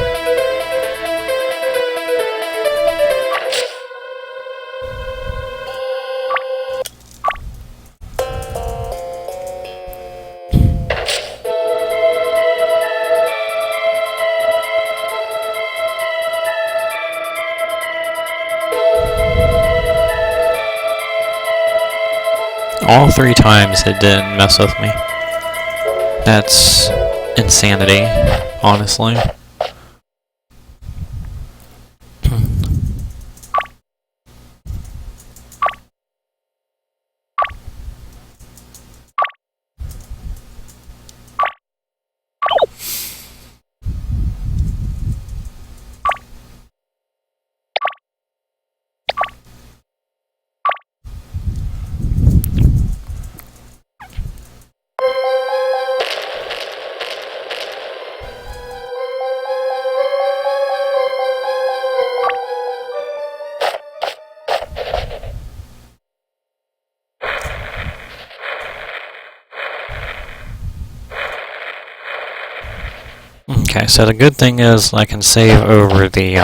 All 3 times it didn't mess with me. That's insanity, honestly. Okay, so the good thing is I can save over the,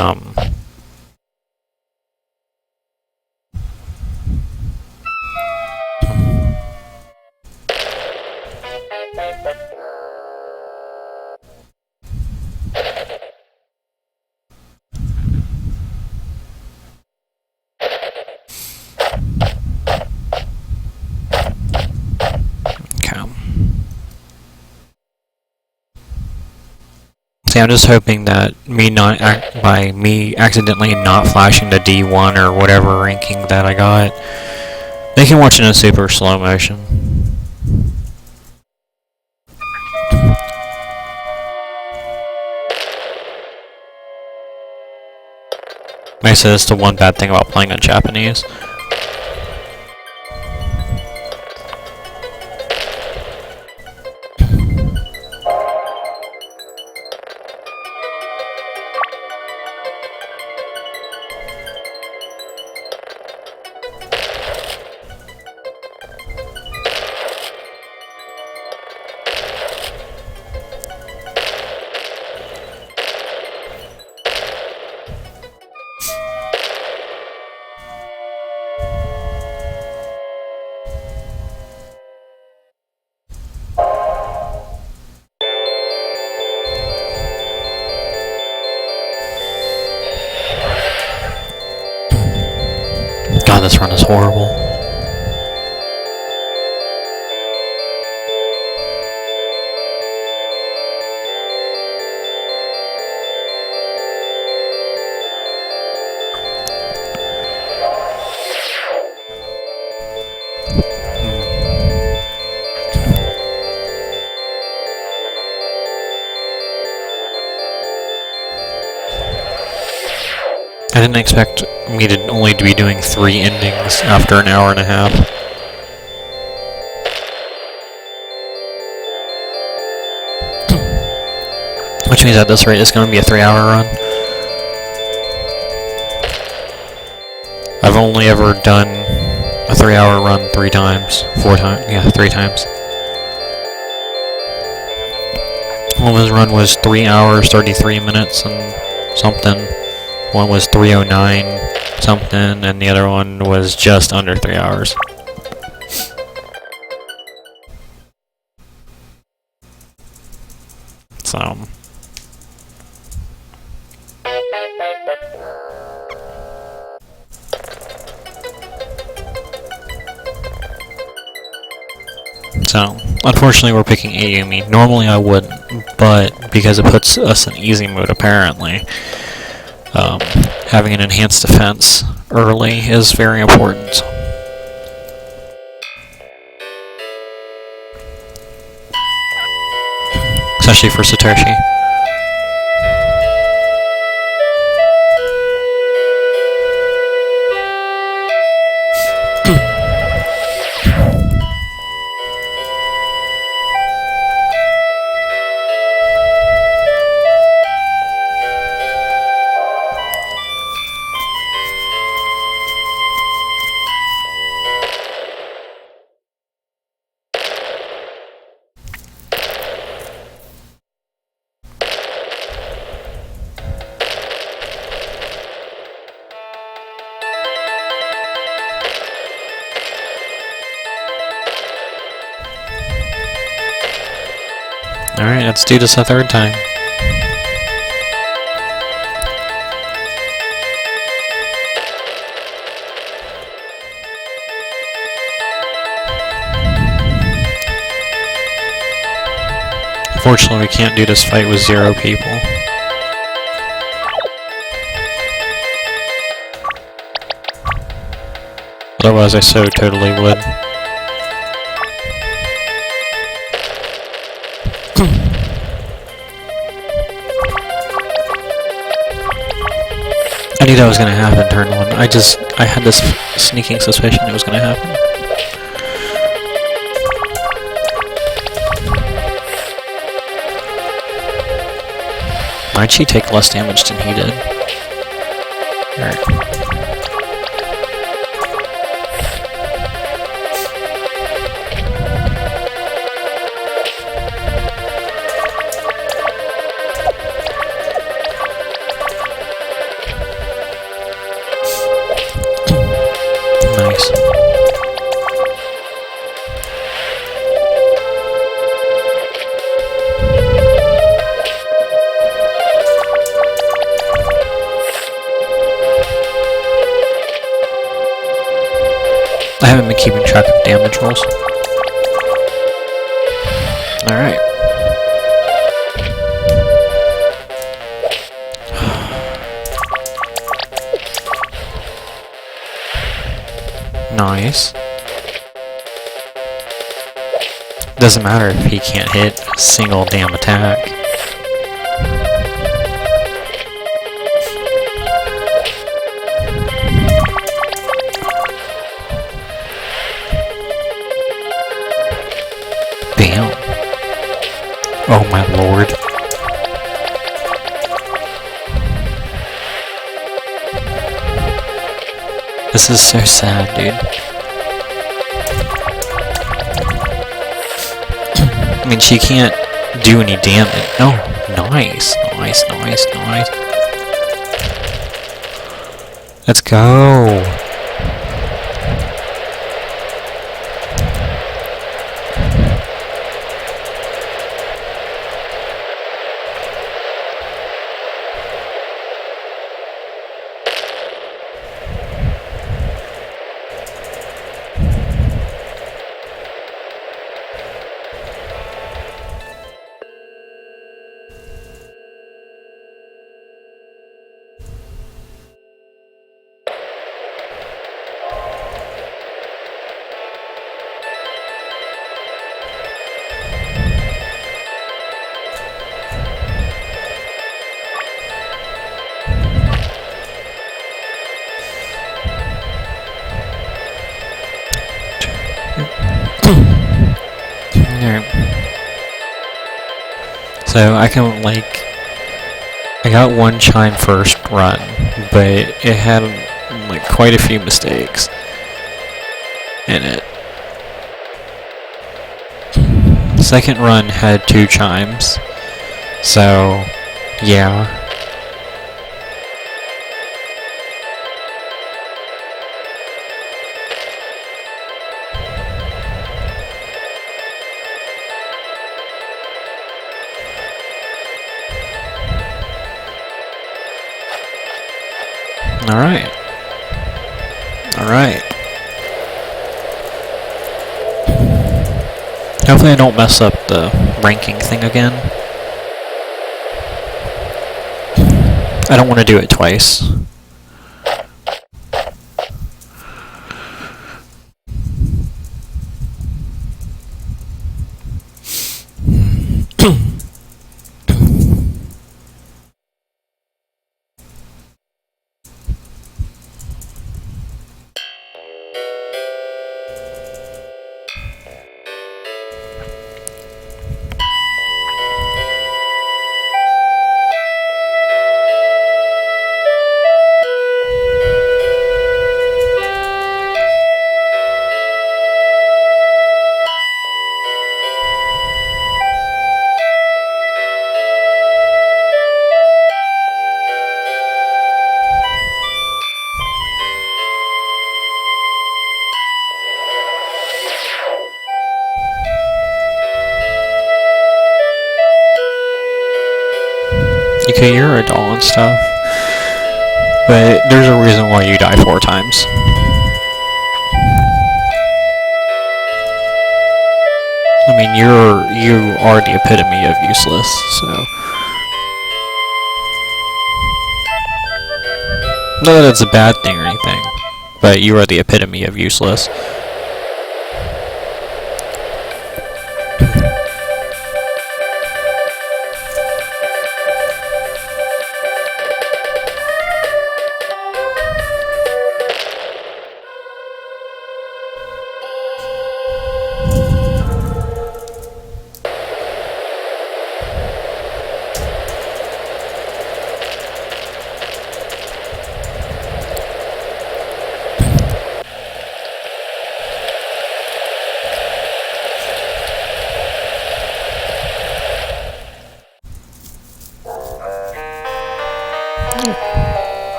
See, I'm just hoping that by me accidentally not flashing the D1 or whatever ranking that I got, they can watch it in super slow motion. Like I said, that's the one bad thing about playing in Japanese. God, this run is horrible. I didn't expect me to only be doing 3 endings after an hour and a half. Which means at this rate it's going to be a 3-hour run. I've only ever done a 3-hour run 3 times. 4 times. Yeah, 3 times. One was run was 3 hours, 33 minutes and something. One was 3:09 something, and the other one was just under 3 hours. So... So, unfortunately we're picking Ayumi. Normally I wouldn't, but because it puts us in easy mode apparently, having an enhanced defense early is very important. Especially for Satoshi. Alright, let's do this a third time. Unfortunately, we can't do this fight with 0 people. Otherwise, I so totally would. I knew that was gonna happen turn 1. I had this sneaking suspicion it was gonna happen. Might she take less damage than he did? Alright. Nice. I haven't been keeping track of damage rolls. Alright. Nice. Doesn't matter if he can't hit a single damn attack. Damn. Oh my lord. This is so sad, dude. I mean, she can't do any damage. Oh, nice. Nice, nice, nice. Let's go. So I can, like, I got one chime first run, but it had, like, quite a few mistakes in it. Second run had 2 chimes, So, yeah. Alright. Alright. Hopefully I don't mess up the ranking thing again. I don't want to do it twice. Okay, you're a doll and stuff, but there's a reason why you die 4 times. I mean, you are the epitome of useless, so... Not that it's a bad thing or anything, but you are the epitome of useless.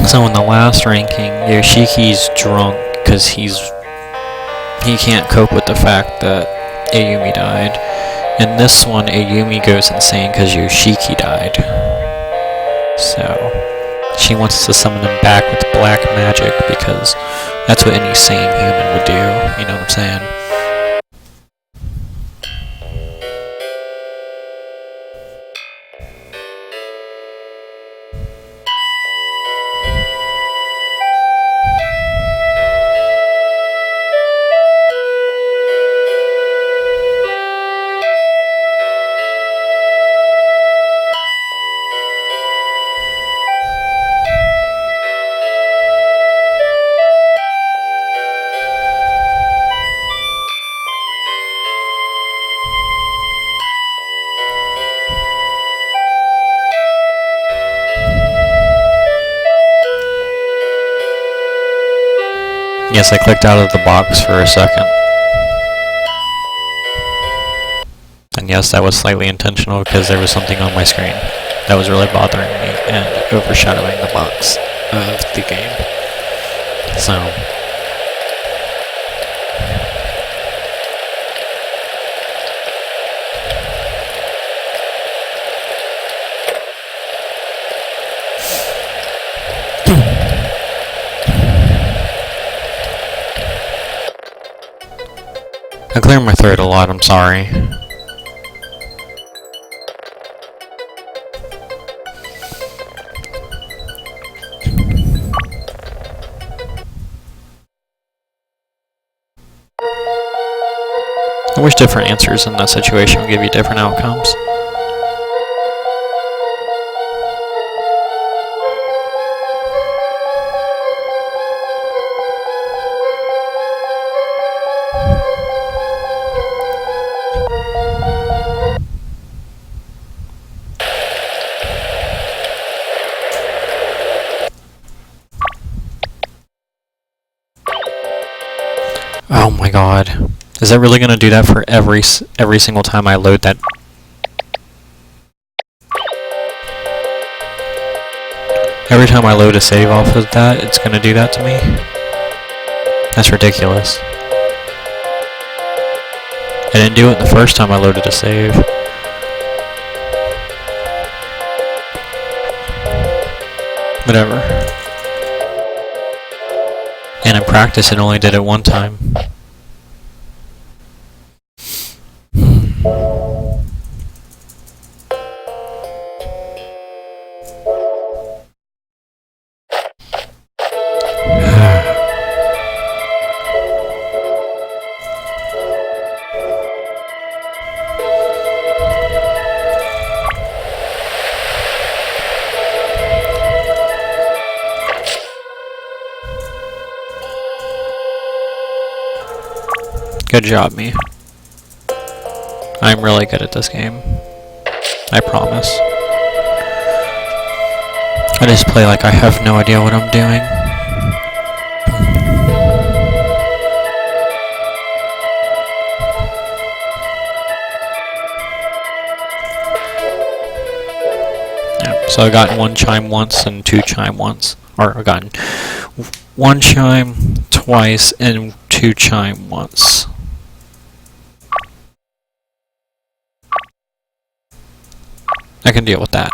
So in the last ranking, Yoshiki's drunk because he can't cope with the fact that Ayumi died. In this one, Ayumi goes insane because Yoshiki died. So she wants to summon him back with black magic because that's what any sane human would do. You know what I'm saying? Yes, I clicked out of the box for a second. And yes, that was slightly intentional because there was something on my screen that was really bothering me and overshadowing the box of the game. So... I clear my throat a lot, I'm sorry. I wish different answers in that situation would give you different outcomes. Oh my god. Is that really gonna do that for every single time I load that? Every time I load a save off of that, it's gonna do that to me? That's ridiculous. I didn't do it the first time I loaded a save. Whatever. And in practice, it only did it one time. Good job, me. I'm really good at this game. I promise. I just play like I have no idea what I'm doing. Yeah, so I've gotten one chime once and two chime once. Or I've gotten one chime twice and two chime once. I can deal with that.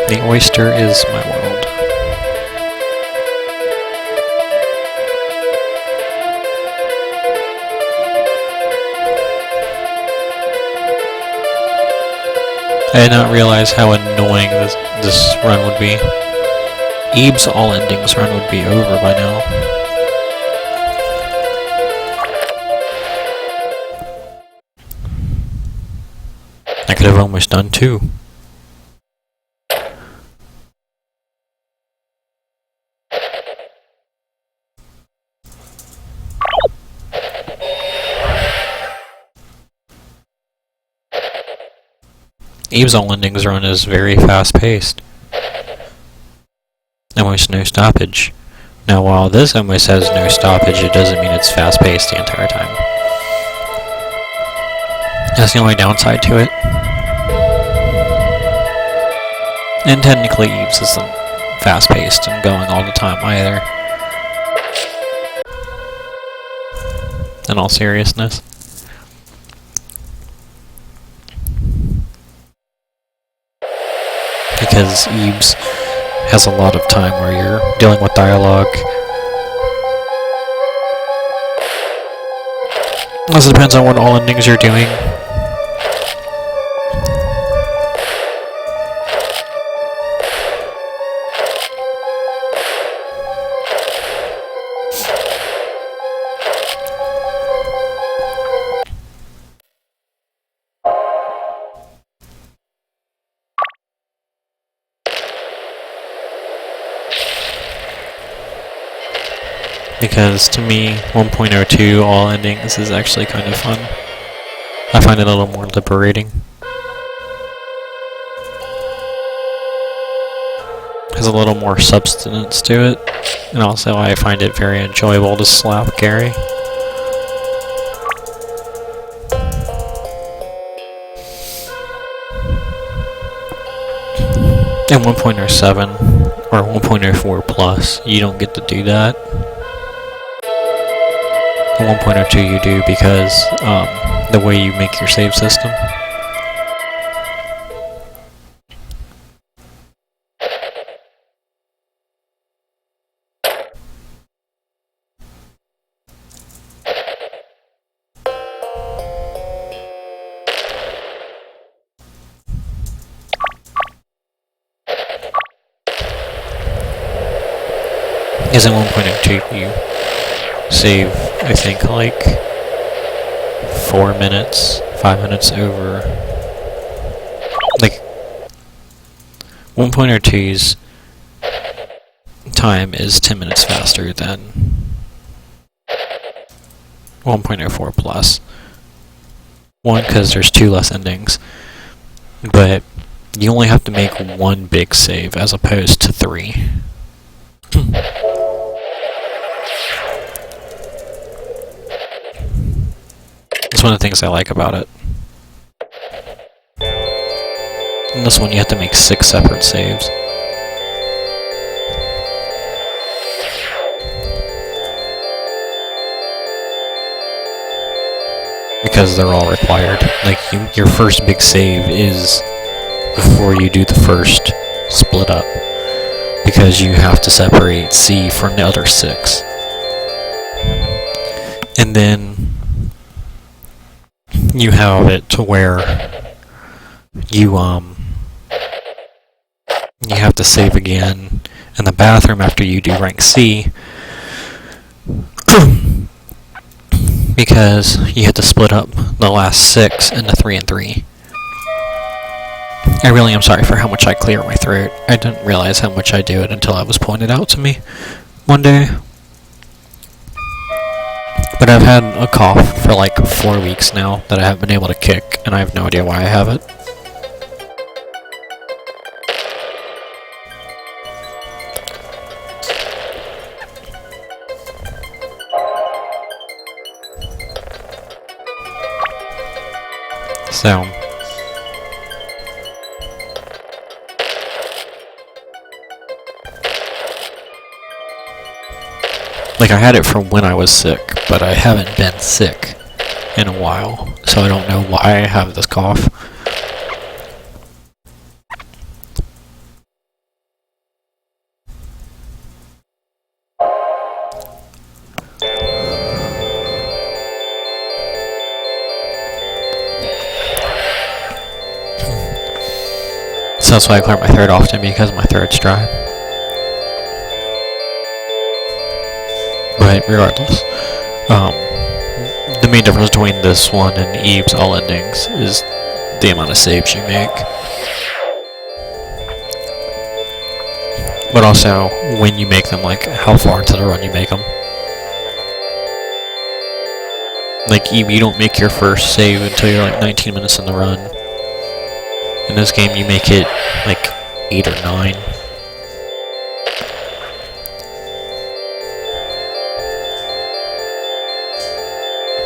The oyster is my world. I did not realize how annoying this run would be. Ebe's all endings run would be over by now. I could have almost done two. Eve's all endings run is very fast-paced. Almost no stoppage. Now, while this almost has no stoppage, it doesn't mean it's fast-paced the entire time. That's the only downside to it. And technically, Eve's isn't fast-paced and going all the time either. In all seriousness. Because Eve's has a lot of time where you're dealing with dialogue. Also depends on what all endings you're doing. Because to me, 1.02 all endings is actually kind of fun. I find it a little more liberating. Has a little more substance to it, and also I find it very enjoyable to slap Gary. And 1.07 or 1.04 plus, you don't get to do that. 1.02 you do because the way you make your save system. Because in 1.02 you save, I think, like 4 minutes, 5 minutes over. Like 1.02's time is 10 minutes faster than 1.04 plus. One, because there's 2 less endings, but you only have to make 1 big save as opposed to 3. That's one of the things I like about it. In this one you have to make 6 separate saves. Because they're all required. Like, your first big save is before you do the first split up. Because you have to separate C from the other 6. And then you have it to where you have to save again in the bathroom after you do rank C because you have to split up the last 6 into 3 and 3. I really am sorry for how much I clear my throat. I didn't realize how much I do it until it was pointed out to me one day. But I've had a cough for like 4 weeks now that I haven't been able to kick, and I have no idea why I have it. So, like, I had it from when I was sick, but I haven't been sick in a while, so I don't know why I have this cough. So that's why I clear my throat often, because my throat's dry. But regardless, the main difference between this one and Eve's all endings is the amount of saves you make. But also, when you make them, like, how far into the run you make them. Like, Eve, you don't make your first save until you're like 19 minutes in the run. In this game, you make it like 8 or 9.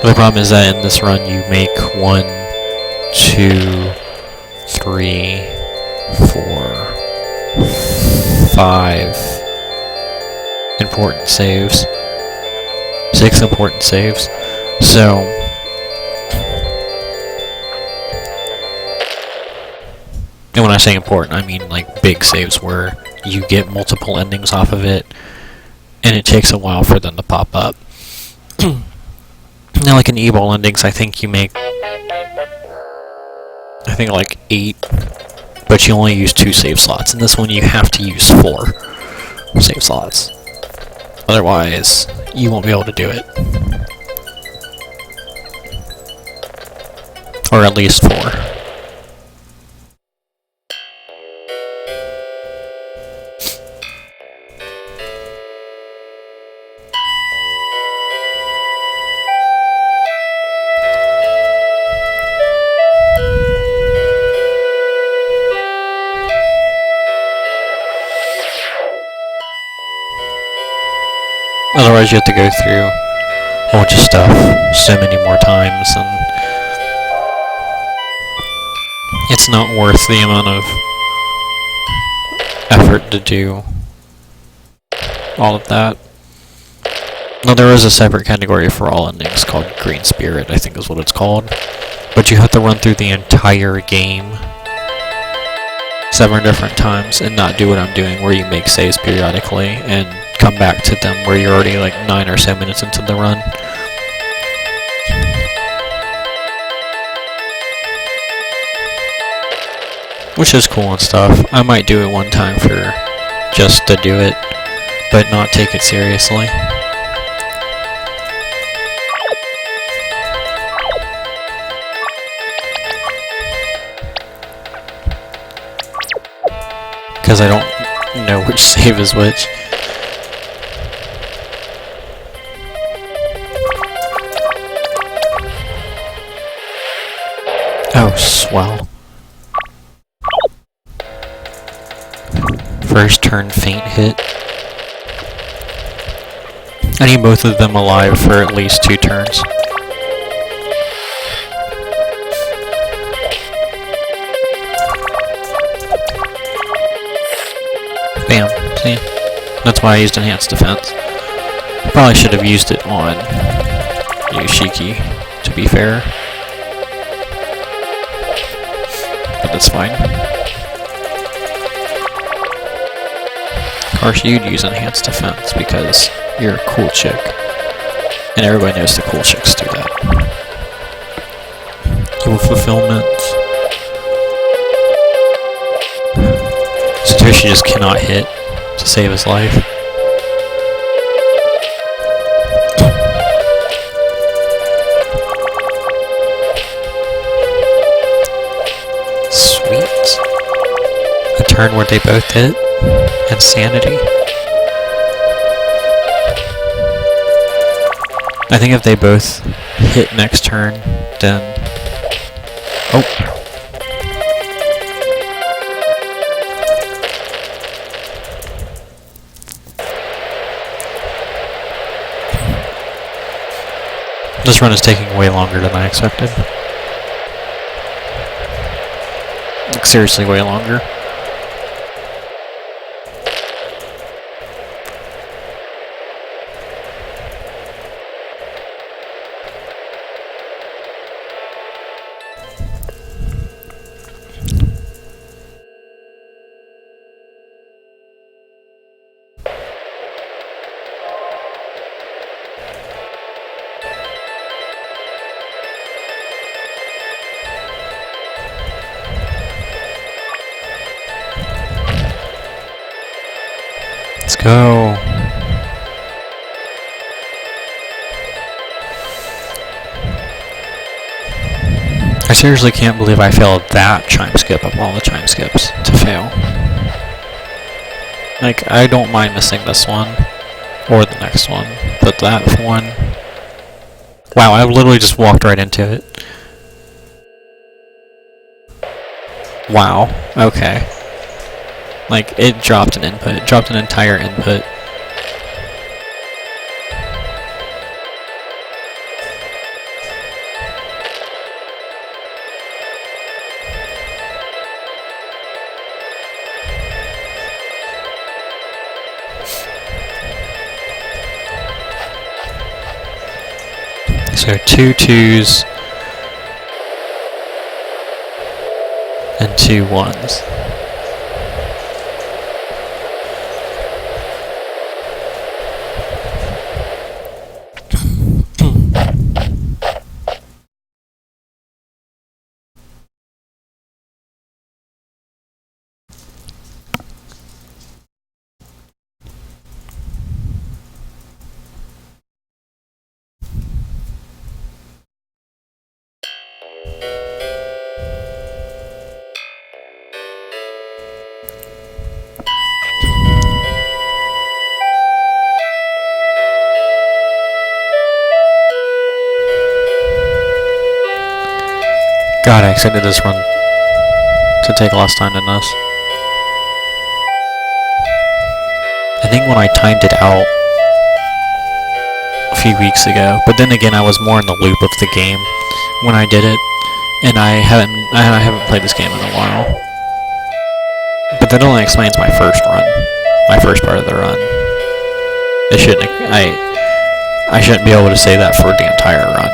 The problem is that in this run, you make 1, 2, 3, 4, 5 important saves. 6 important saves. So, and when I say important, I mean like big saves where you get multiple endings off of it, and it takes a while for them to pop up. Now, like in E-ball endings, I think you make, like 8, but you only use 2 save slots. In this one, you have to use 4 save slots. Otherwise, you won't be able to do it. Or at least 4. Otherwise, you have to go through a bunch of stuff so many more times, and it's not worth the amount of effort to do all of that. No, there is a separate category for all endings called Green Spirit, I think is what it's called. But you have to run through the entire game 7 different times and not do what I'm doing, where you make saves periodically and come back to them where you're already like 9 or so minutes into the run. Which is cool and stuff. I might do it one time for just to do it, but not take it seriously. Because I don't know which save is which. Oh, swell. First turn faint hit. I need both of them alive for at least 2 turns. Bam. See? That's why I used Enhanced Defense. Probably should have used it on Yoshiki, to be fair. But that's fine. Of course, you'd use Enhanced Defense because you're a cool chick. And everybody knows the cool chicks do that. Evil Fulfillment. Satoshi just cannot hit to save his life. Sweet. A turn where they both hit. Insanity. I think if they both hit next turn, then... Oh. This run is taking way longer than I expected. Like, seriously, way longer. Let's go. I seriously can't believe I failed that chime skip of all the chime skips to fail. Like, I don't mind missing this one, or the next one, but that one... Wow, I literally just walked right into it. Wow, okay. Like, it dropped an input. It dropped an entire input. So 2 2s and 2 1s. God, I expected this run to take less time than this. I think when I timed it out a few weeks ago, but then again I was more in the loop of the game when I did it, and I haven't played this game in a while. But that only explains my first run, my first part of the run. It shouldn't. I shouldn't be able to say that for the entire run.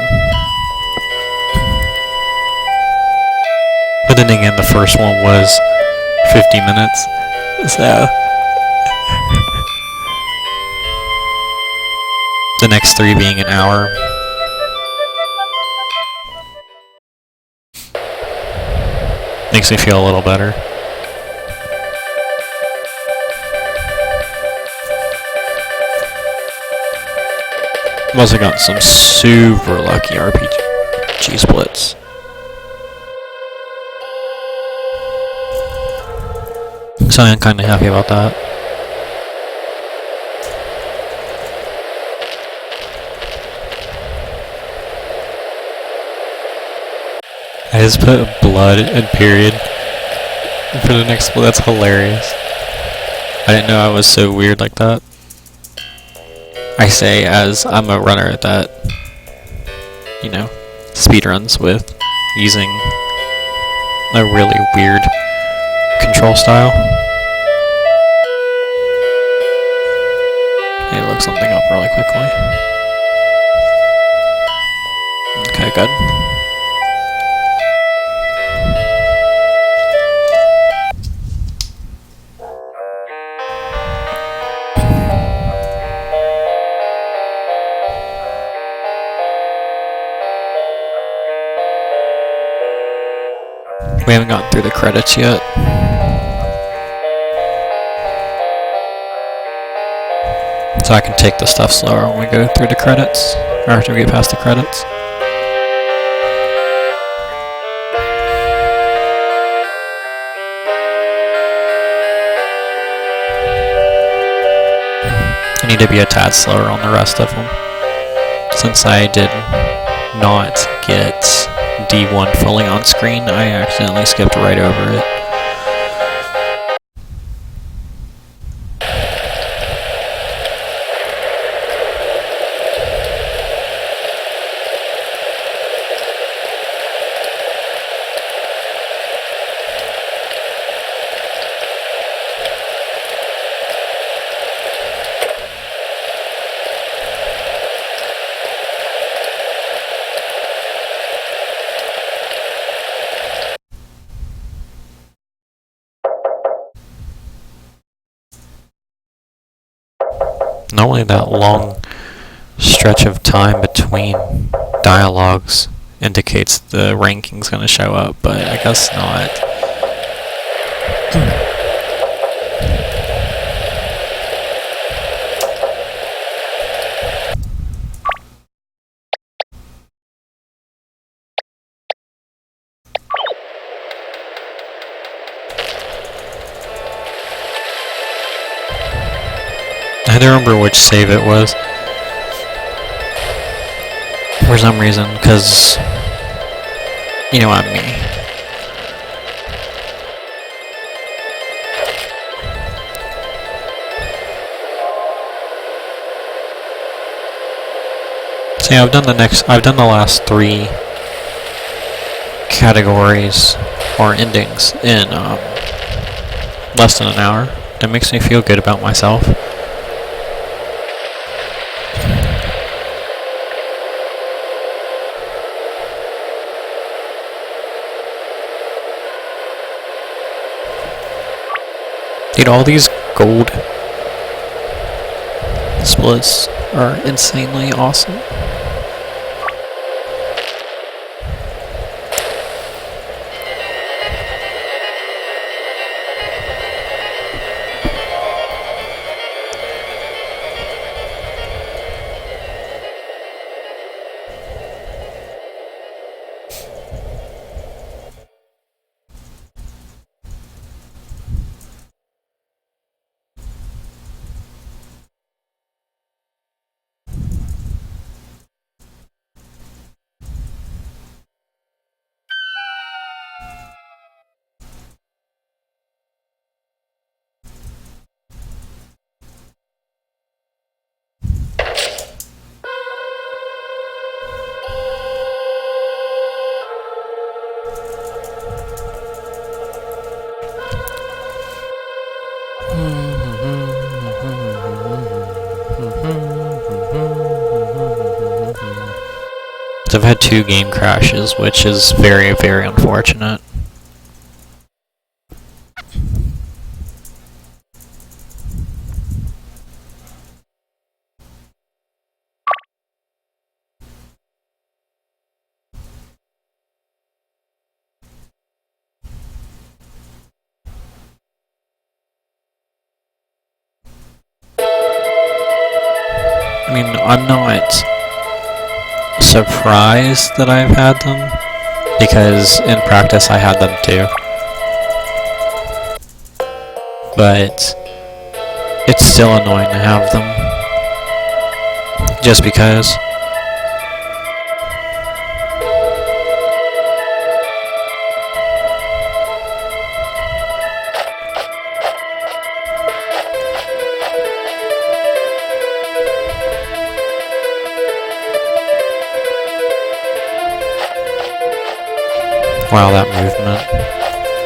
But then again, the first one was 50 minutes, so the next 3 being an hour. Makes me feel a little better. I've also got some super lucky RPG splits. So I'm kind of happy about that. I just put blood and period for the next split. That's hilarious. I didn't know I was so weird like that. I say as I'm a runner that, you know, speedruns with using a really weird control style. Let me look something up really quickly. Okay, good. We haven't gotten through the credits yet. So I can take the stuff slower when we go through the credits, or after we get past the credits. I need to be a tad slower on the rest of them, since I did not get D1 fully on screen. I accidentally skipped right over it. Normally that long stretch of time between dialogues indicates the ranking's gonna show up, but I guess not. I don't remember which save it was. For some reason, because, you know, I'm me. So yeah, I've done the last 3 categories, or endings, in less than an hour. That makes me feel good about myself. Dude, all these gold splits are insanely awesome. had 2 game crashes, which is very, very unfortunate. I mean, I'm not surprised that I've had them, because in practice I had them too. But it's still annoying to have them, just because. Wow, that movement.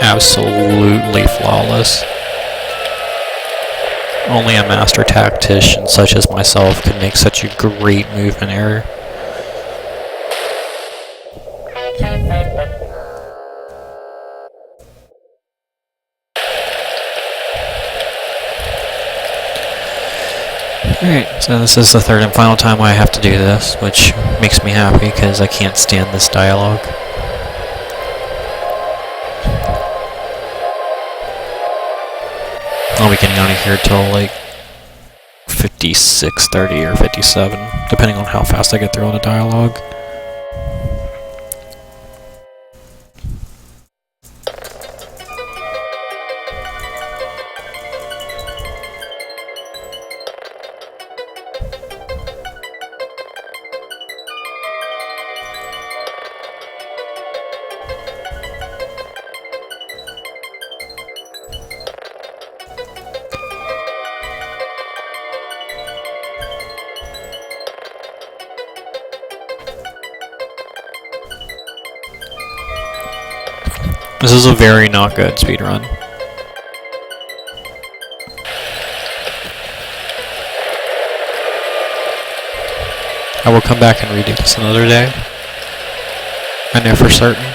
Absolutely flawless. Only a master tactician such as myself can make such a great movement error. Alright, so this is the third and final time I have to do this, which makes me happy because I can't stand this dialogue. I'll be getting out of here till like 56:30 or 57, depending on how fast I get through all the dialogue. This is a very not good speedrun. I will come back and redo this another day. I know for certain.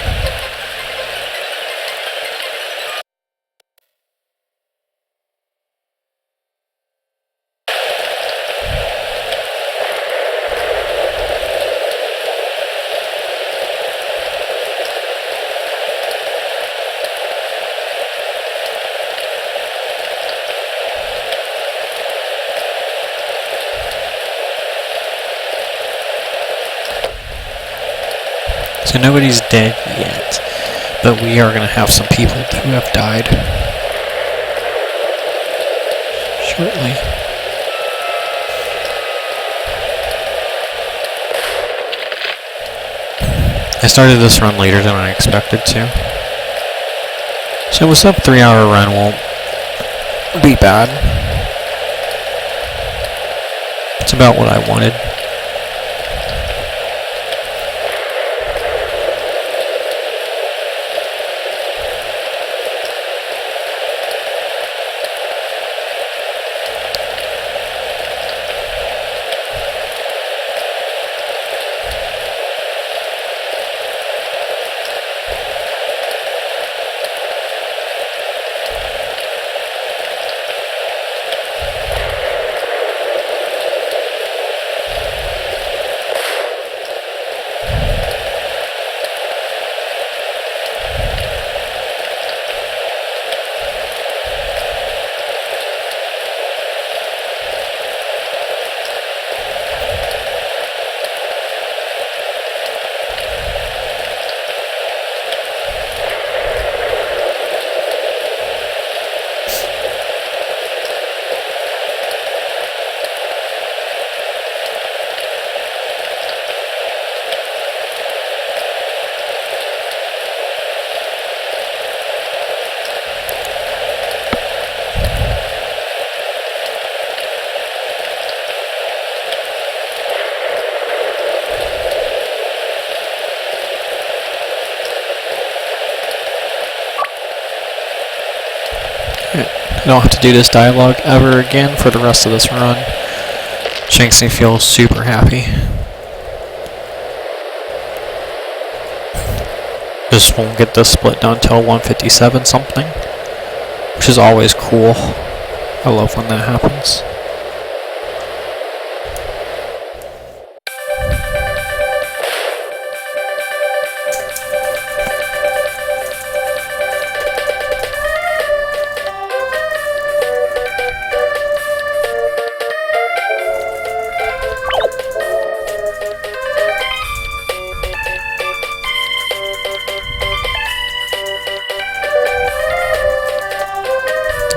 So nobody's dead yet, but we are going to have some people who have died shortly. I started this run later than I expected to. So a sub 3-hour run won't be bad. It's about what I wanted. I don't have to do this dialogue ever again for the rest of this run, which makes me feel super happy. just won't get the split done until 157 something, which is always cool. I love when that happens.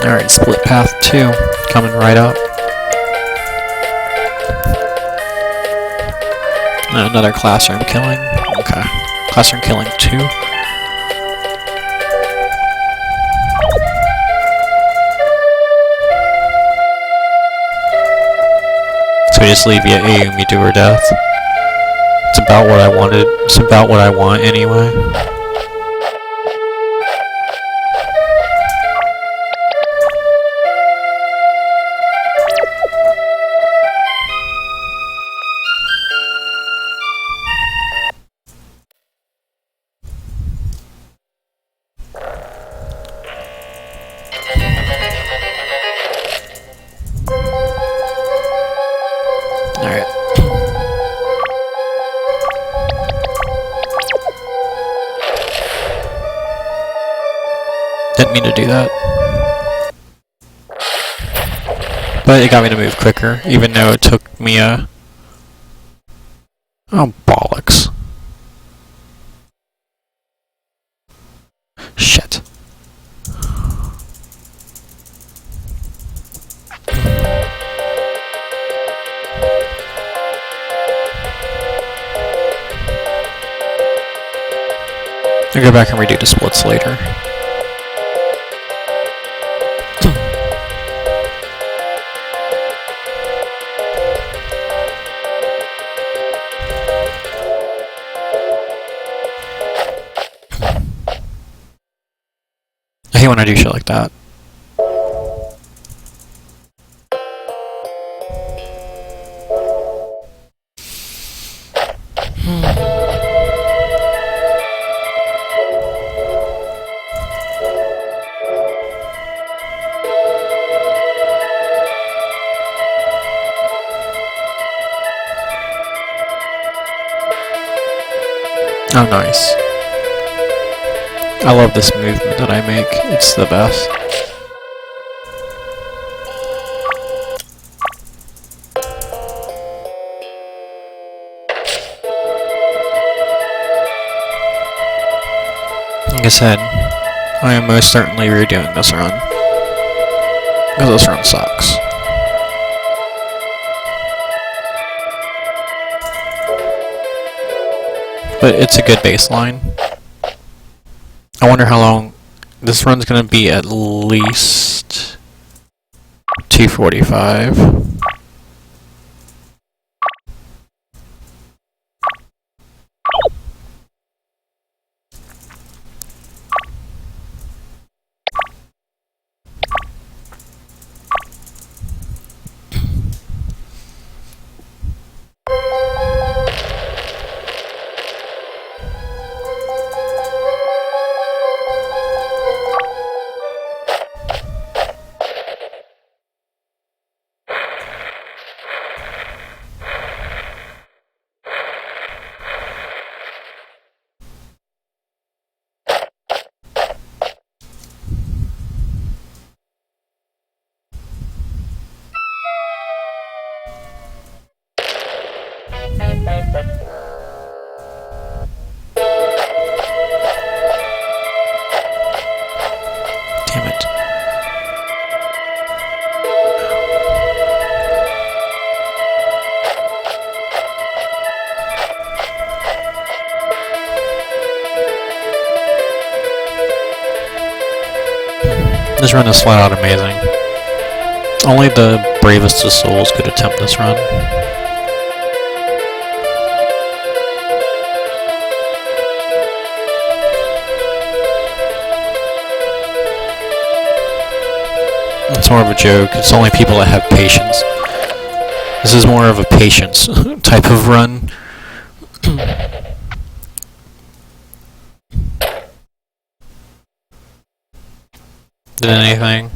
Alright, split path 2, coming right up. Another classroom killing. Okay. Classroom killing 2. So we just leave you Ayumi to her death. It's about what I wanted. It's about what I want anyway. Alright. Didn't mean to do that. But it got me to move quicker, even though it took me a... Oh, bollocks. Shit. I'll go back and redo the splits later. I hate when I do shit like that. Oh, nice. I love this movement that I make. It's the best. Like I said, I am most certainly redoing this run. Because this run sucks. But it's a good baseline. I wonder how long this run's gonna be. At least 245. Damn it. This run is flat out amazing. Only the bravest of souls could attempt this run. It's more of a joke. It's only people that have patience. This is more of a patience type of run. Did anything?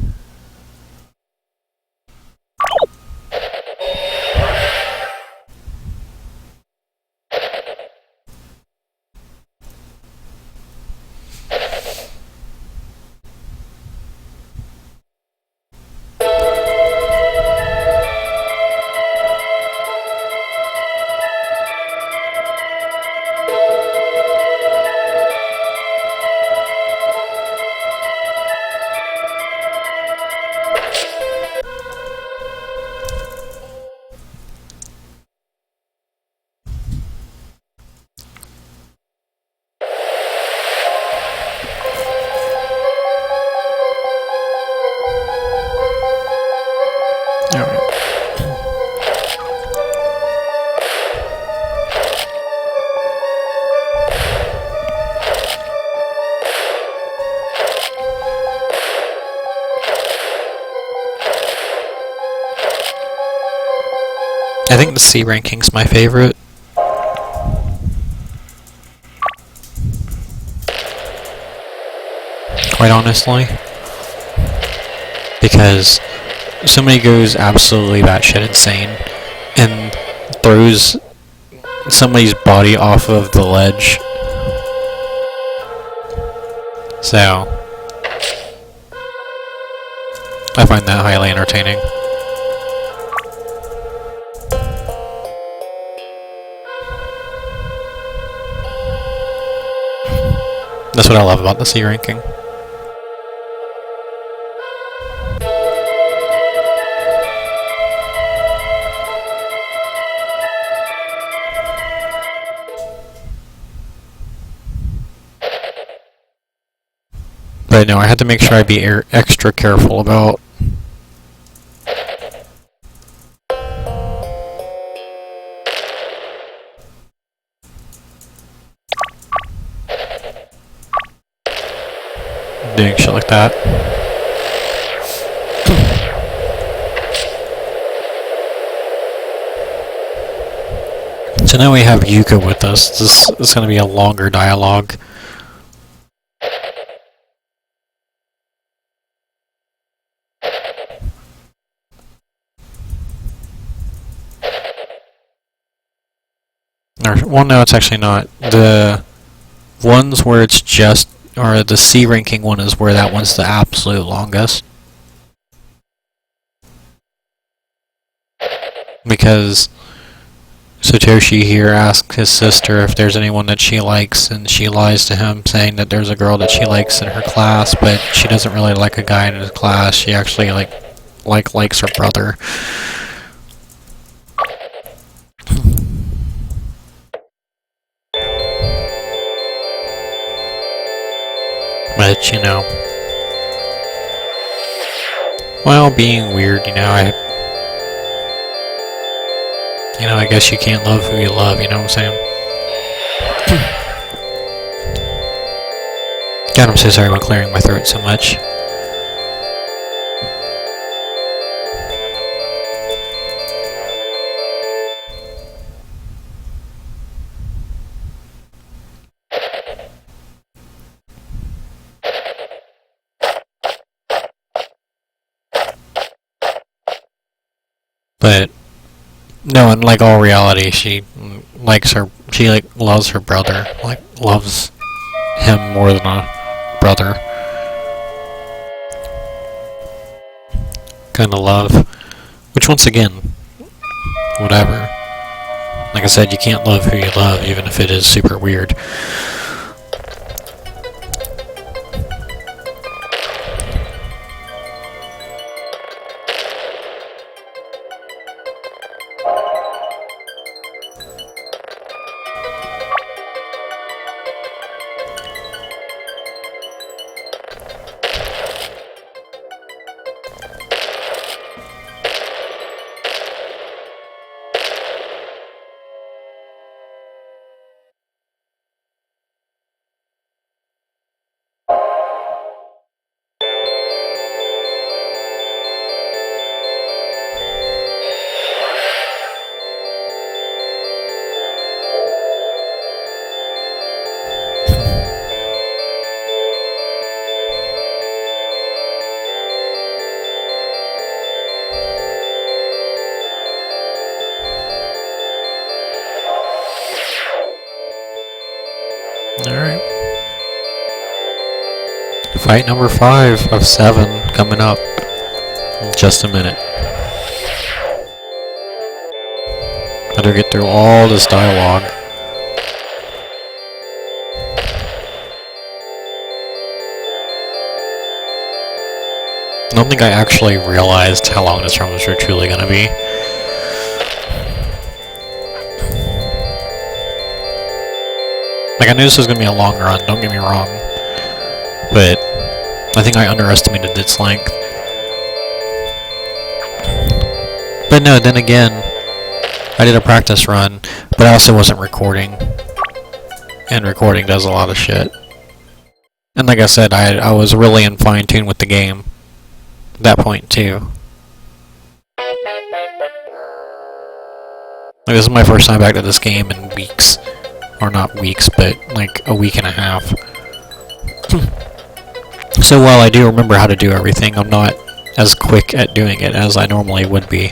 Alright. I think the C ranking's my favorite. Quite honestly. Because somebody goes absolutely batshit insane and throws somebody's body off of the ledge. So, I find that highly entertaining. That's what I love about the C ranking. But no, I had to make sure I be extra careful about doing shit like that. So now we have Yuka with us. This is going to be a longer dialogue. Or, well, no, it's actually not. The ones where it's just, or the C ranking one is where that one's the absolute longest. Because Satoshi here asks his sister if there's anyone that she likes, and she lies to him saying that there's a girl that she likes in her class, but she doesn't really like a guy in his class. She actually likes her brother. But, you know, well, being weird, I guess you can't love who you love, you know what I'm saying? God, I'm so sorry about clearing my throat so much. But no, in like all reality, she loves her brother, loves him more than a brother. Kind of love, which once again, whatever. Like I said, you can't love who you love, even if it is super weird. Fight number 5 of 7 coming up in just a minute. Better get through all this dialogue. I don't think I actually realized how long this run was truly gonna be. Like, I knew this was gonna be a long run, don't get me wrong. But I think I underestimated its length. But no, then again, I did a practice run, but I also wasn't recording. And recording does a lot of shit. And like I said, I was really in fine tune with the game at that point too. Like, this is my first time back to this game in weeks. Or not weeks, but like a week and a half. So while I do remember how to do everything, I'm not as quick at doing it as I normally would be.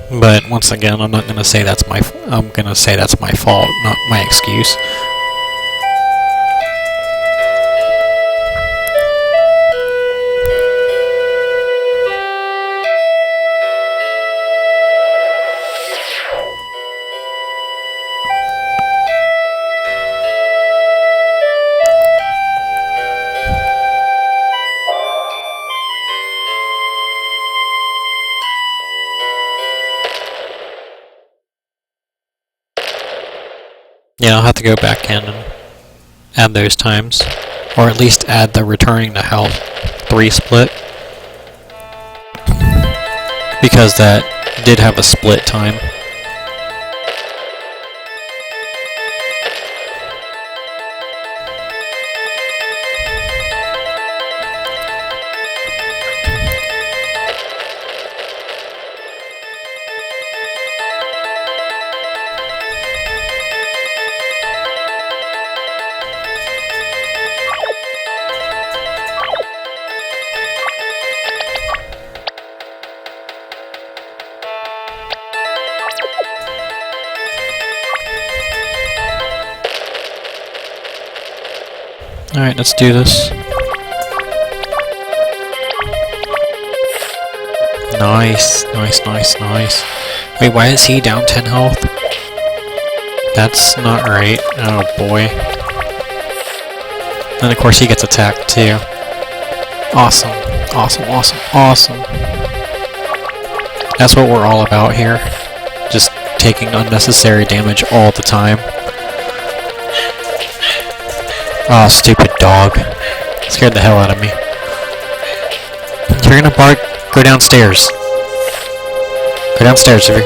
But once again, I'm not gonna say that's my fault, not my excuse. Yeah, I'll have to go back in and add those times. Or at least add the returning to health 3 split. Because that did have a split time. Alright, let's do this. Nice, nice, nice, nice. Wait, why is he down 10 health? That's not right. Oh boy. And of course he gets attacked too. Awesome, awesome, awesome, awesome. That's what we're all about here. Just taking unnecessary damage all the time. Oh, stupid dog. Scared the hell out of me. You're gonna bark? Go downstairs. Go downstairs, if you're...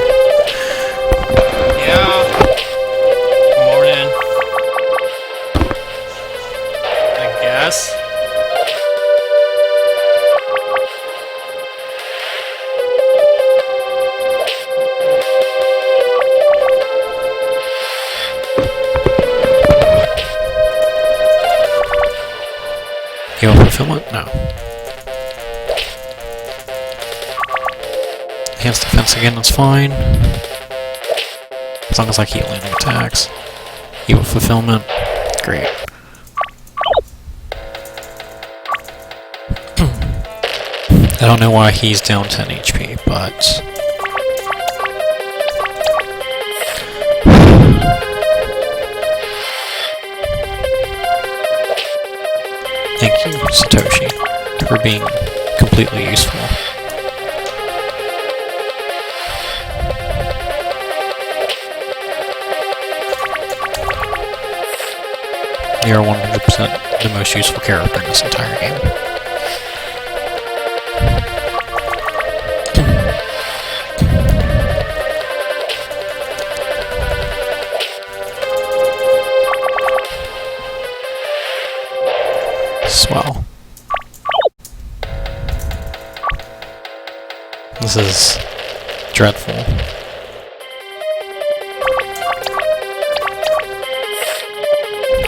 Yeah. Morning. I guess. Heal fulfillment? No. Enhanced defense again, that's fine. As long as I keep landing attacks. Heal fulfillment. Great. I don't know why he's down 10 HP, but... Thank you, Satoshi, for being completely useful. You're 100% the most useful character in this entire game. Swell. This is dreadful.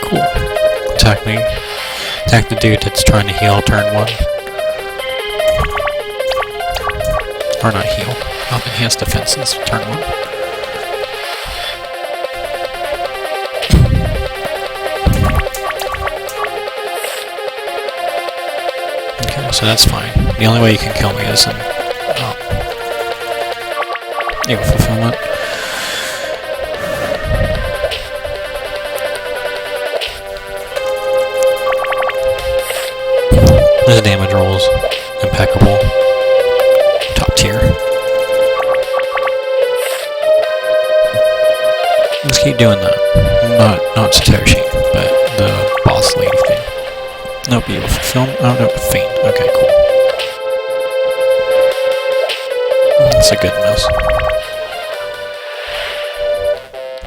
Cool. Attack me. Attack the dude that's trying to heal turn 1. Or not heal. Enhance defenses turn 1. so that's fine. The only way you can kill me is in ego fulfillment. His damage rolls impeccable, top tier. Let's keep doing that. Not Satoshi, but the boss lady thing. No, beautiful film. Oh no, faint. Okay, cool. That's a good miss.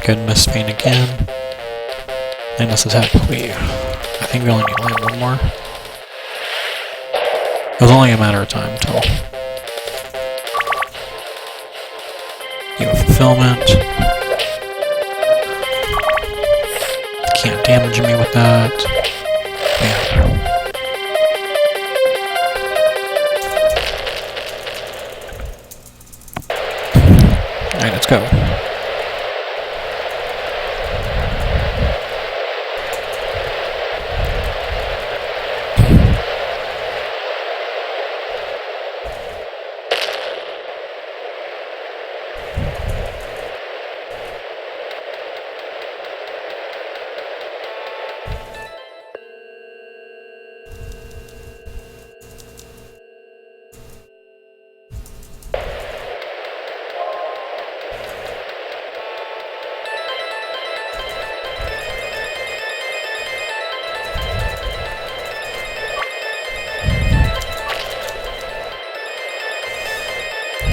Good miss, faint again. And this attack. I think we only need to land one more. It was only a matter of time till fulfillment. Can't damage me with that. Yeah. Alright, let's go.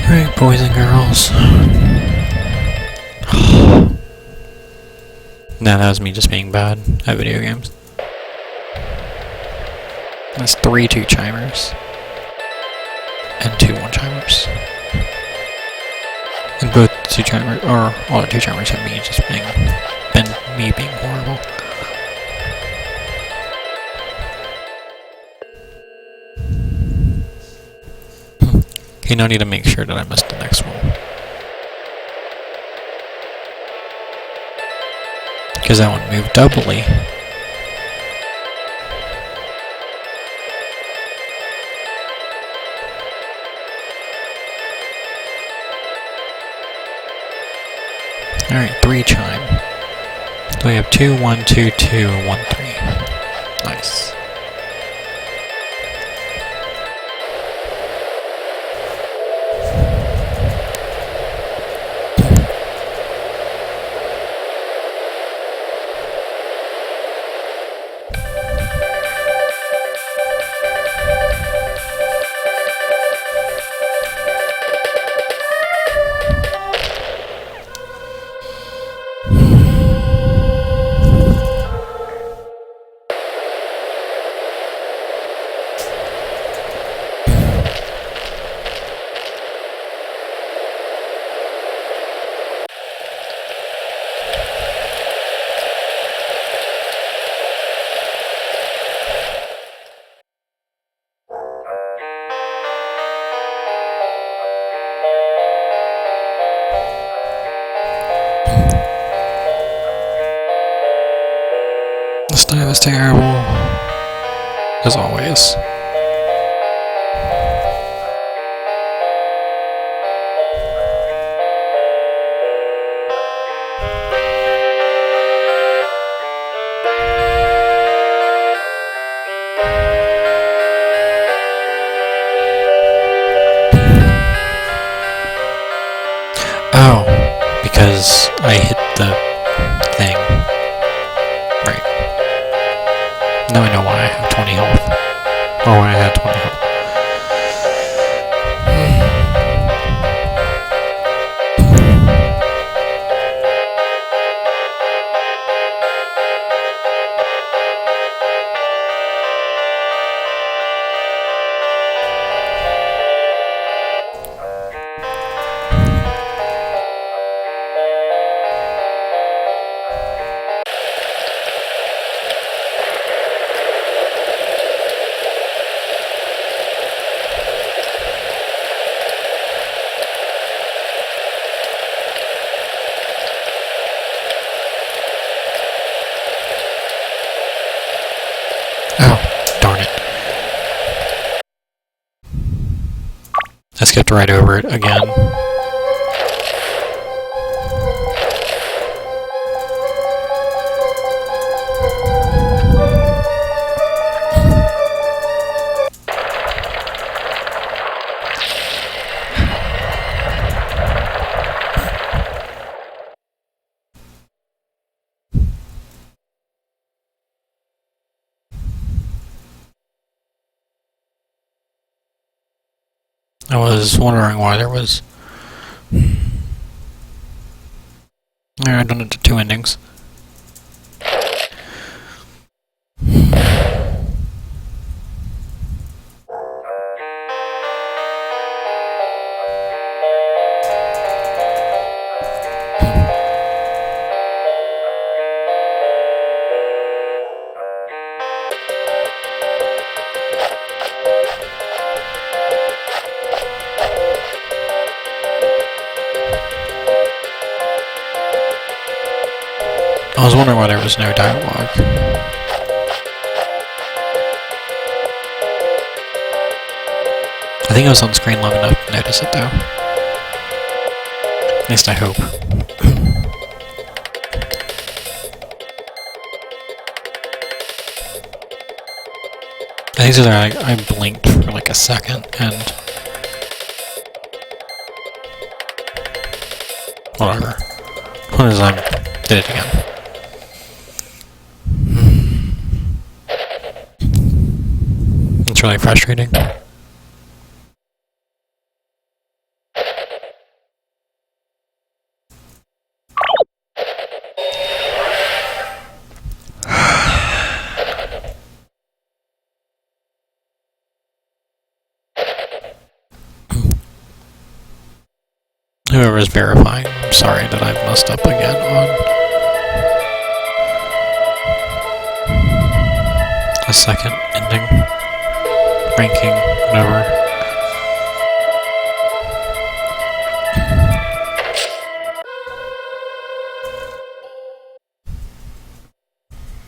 Alright, boys and girls. Nah, that was me just being bad at video games. That's 3 2-chimers. And 2 1-chimers. And both 2-chimers, or all the 2-chimers have me just being horrible. Okay, now I need to make sure that I missed the next one. Because that one moved doubly. Alright, 3 chime. So we have 2, 1, 2, 2, 1, 3. Nice. This dive is terrible, as always. Oh, because I hit the thing. Right. Now I know why I have 20 health. Or why I had 20 health. skipped right over it again. I was wondering why there was... I've done it to 2 endings. I was wondering why there was no dialogue. I think I was on screen long enough to notice it though. At least I hope. I think so that I blinked for like a second and... whatever. What is I did it again. It's really frustrating. Whoever's verifying, I'm sorry that I've messed up again on a second ending, ranking, whatever.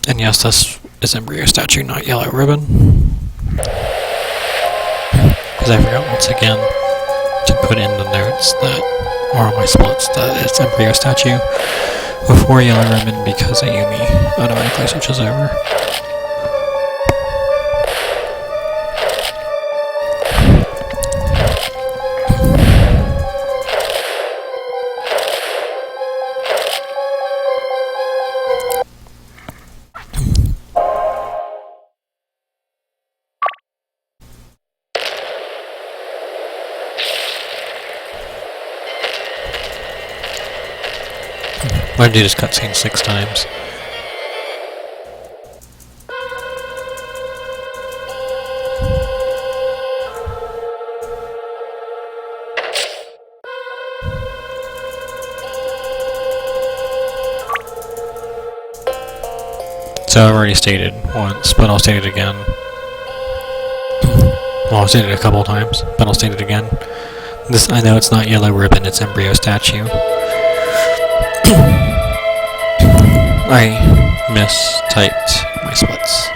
And yes, this is embryo statue, not yellow ribbon. Because I forgot once again to put in the notes that, or on my splits, that it's embryo statue before yellow ribbon because Ayumi automatically switches over. Why did you just cutscene 6 times? So I've already stated once, but I'll state it again. Well, I've stated it a couple of times, but I'll state it again. This, I know it's not yellow ribbon, it's embryo statue. I mistyped my splits.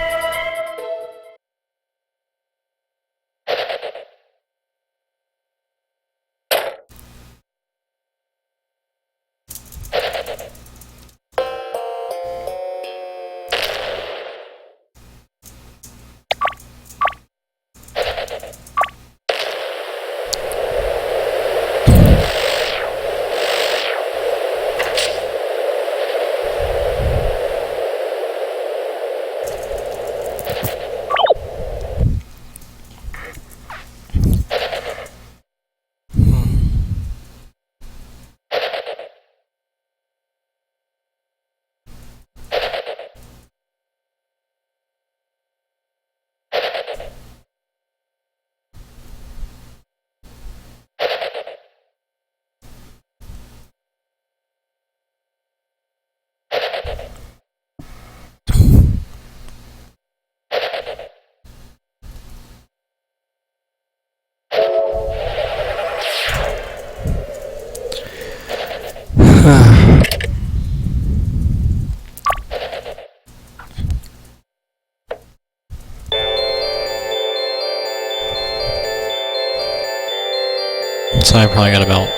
So I probably got about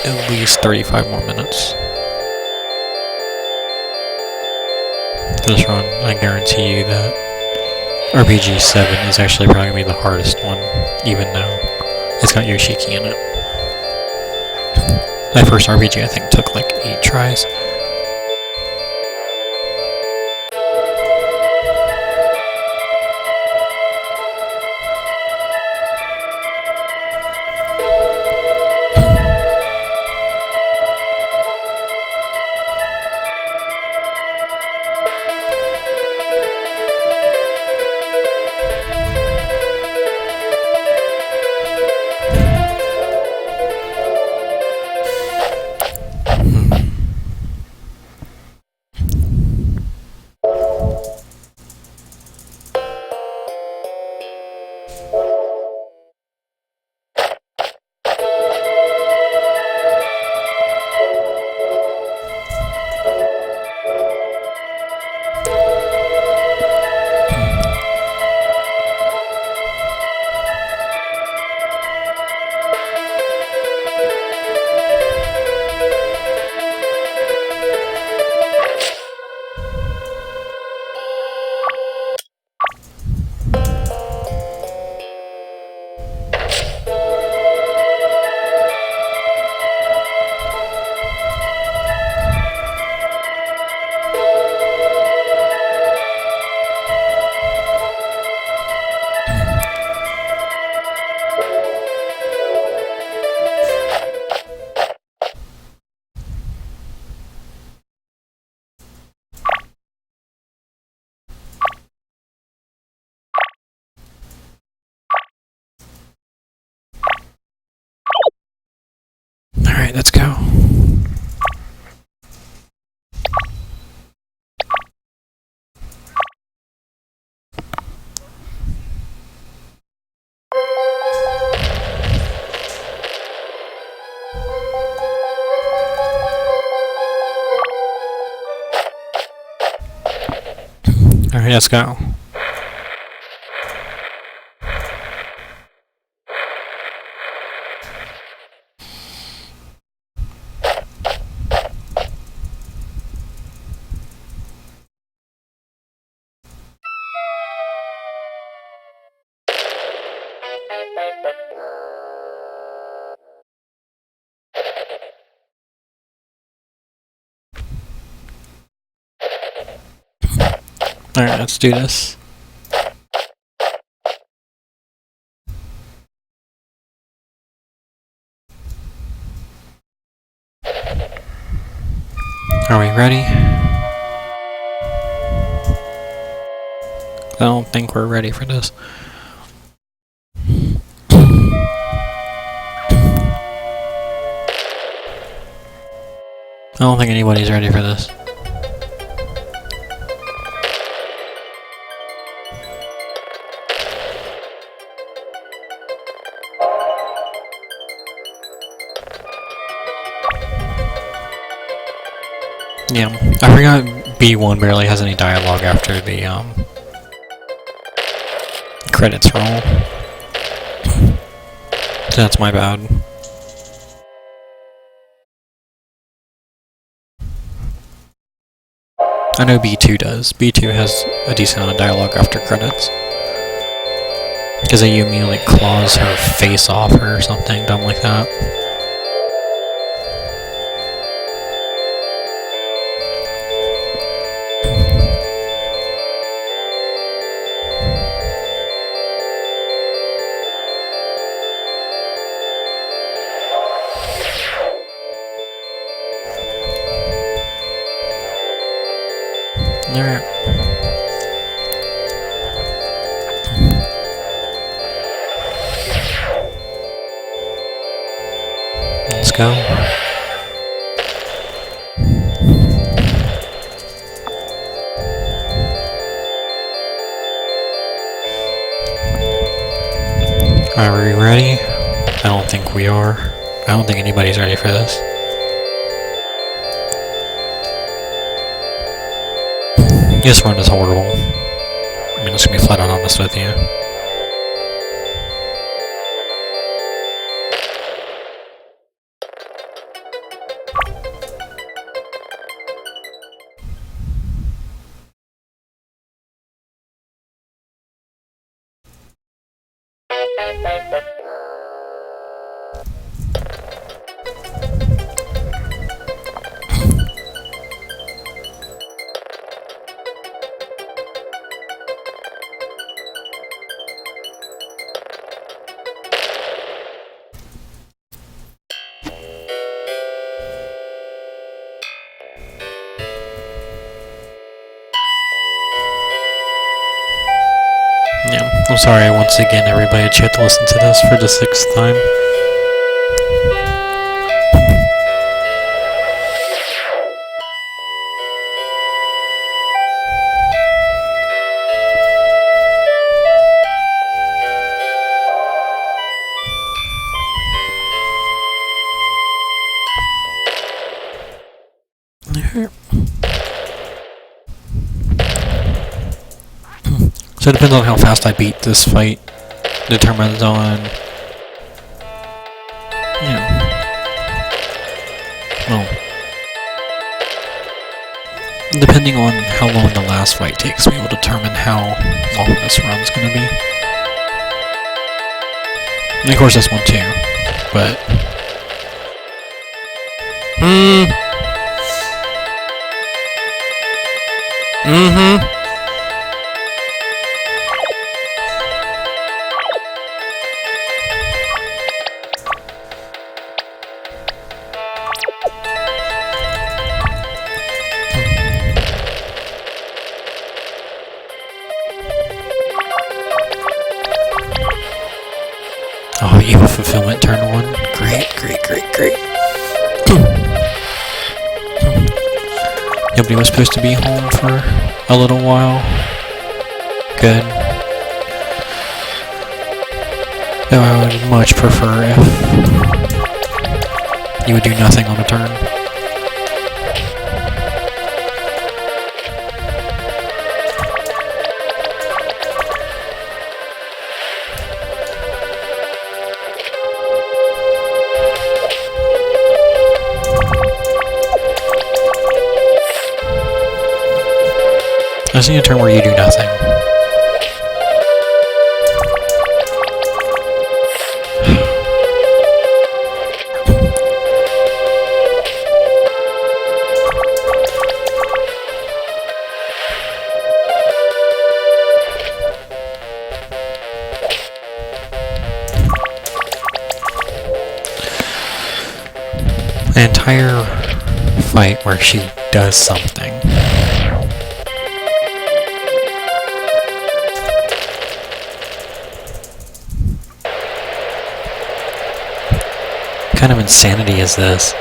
at least 35 more minutes. This run, I guarantee you that RPG 7 is actually probably going to be the hardest one, even though it's got Yoshiki in it. My first RPG, I think, took like 8 tries. Alright, let's go. Alright, let's go. Alright, let's do this. Are we ready? I don't think we're ready for this. I don't think anybody's ready for this. Yeah, I forgot B1 barely has any dialogue after the credits roll. So that's my bad. I know B2 does. B2 has a decent amount of dialogue after credits. Because Ayumi like claws her face off her or something dumb like that. Alright. Let's go. Are we ready? I don't think we are. I don't think anybody's ready for this. This run is horrible. I mean, let's be flat out honest with you. I'm sorry once again, everybody, that you have to listen to this for the 6th time. So it depends on how fast I beat this fight. Determines on, well, depending on how long the last fight takes me will determine how long this run's gonna be. And of course this one too, but... Oh, Evil Fulfillment turn 1. Great. Nobody was supposed to be home for a little while. Good. Though I would much prefer if you would do nothing on a turn. I see a turn where you do nothing. An entire fight where she does something. What kind of insanity is this?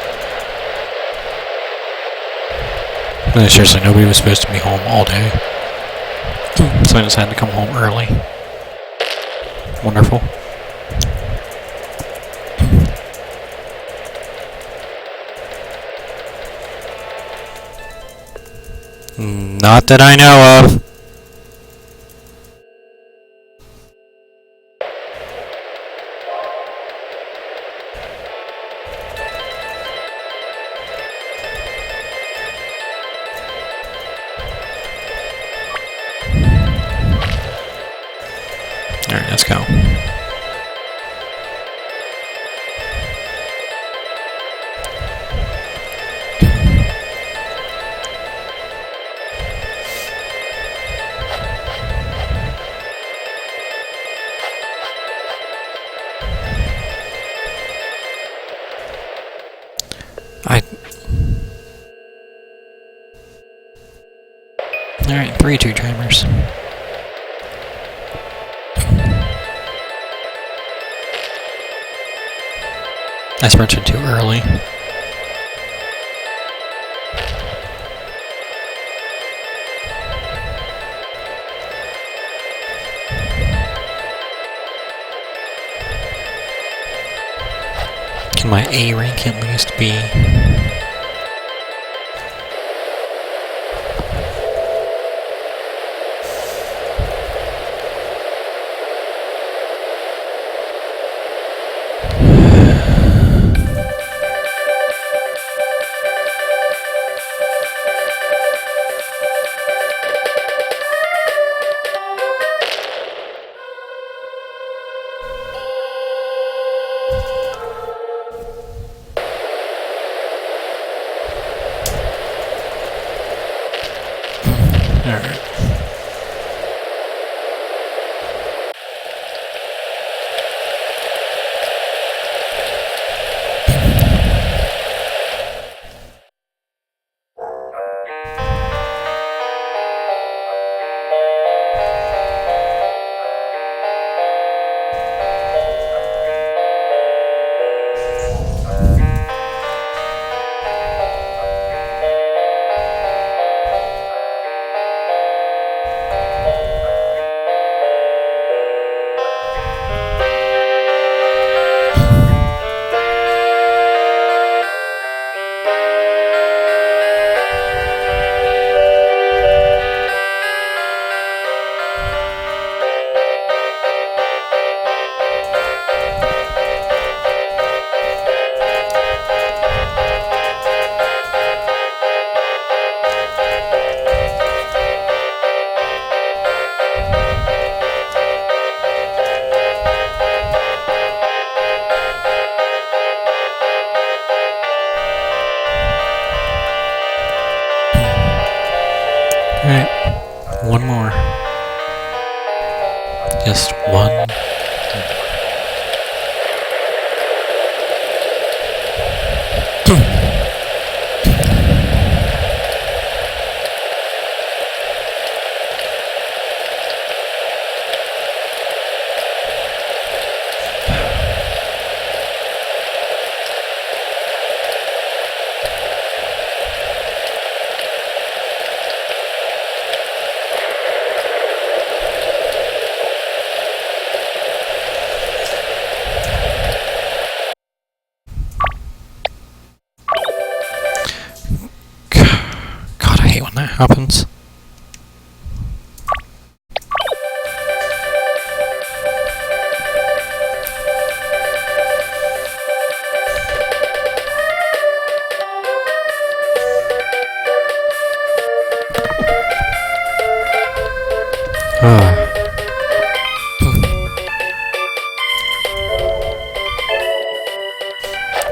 No, seriously, nobody was supposed to be home all day. So I decided to come home early. Wonderful. Not that I know of. Alright, let's go. Alright, 3 2-timers. I sprinted too early. Can my A rank at least be... Alright. Alright, one more. Just one. God, I hate when that happens.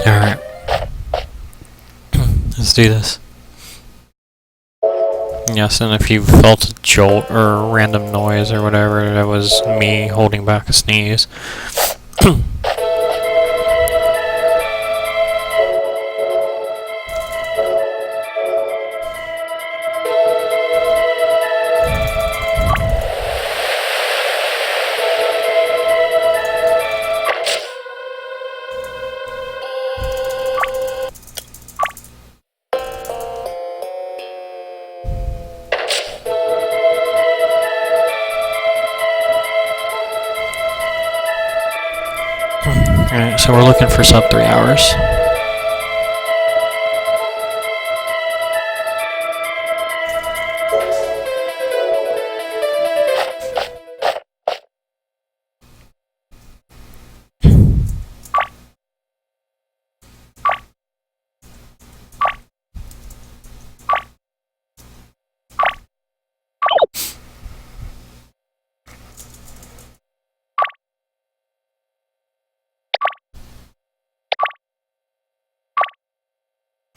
Alright. Let's do this. Yes, and if you felt a jolt or a random noise or whatever, that was me holding back a sneeze. Alright, so we're looking for sub 3 hours.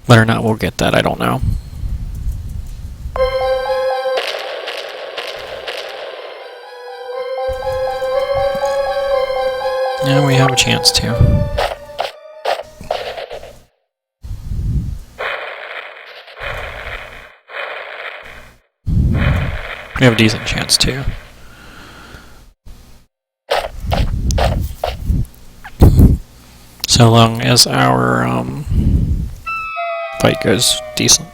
Whether or not we'll get that, I don't know. Yeah, we have a chance to. We have a decent chance too. So long as our fight goes decent.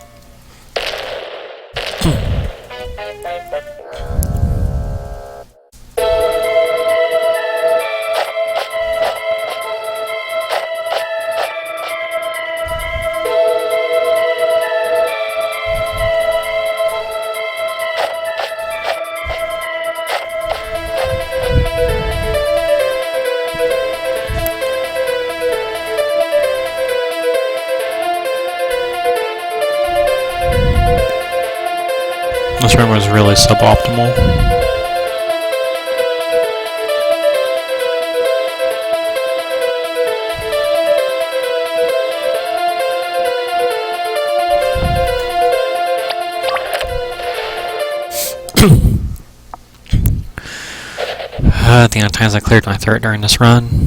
This room was really suboptimal. The amount of times I cleared my throat during this run.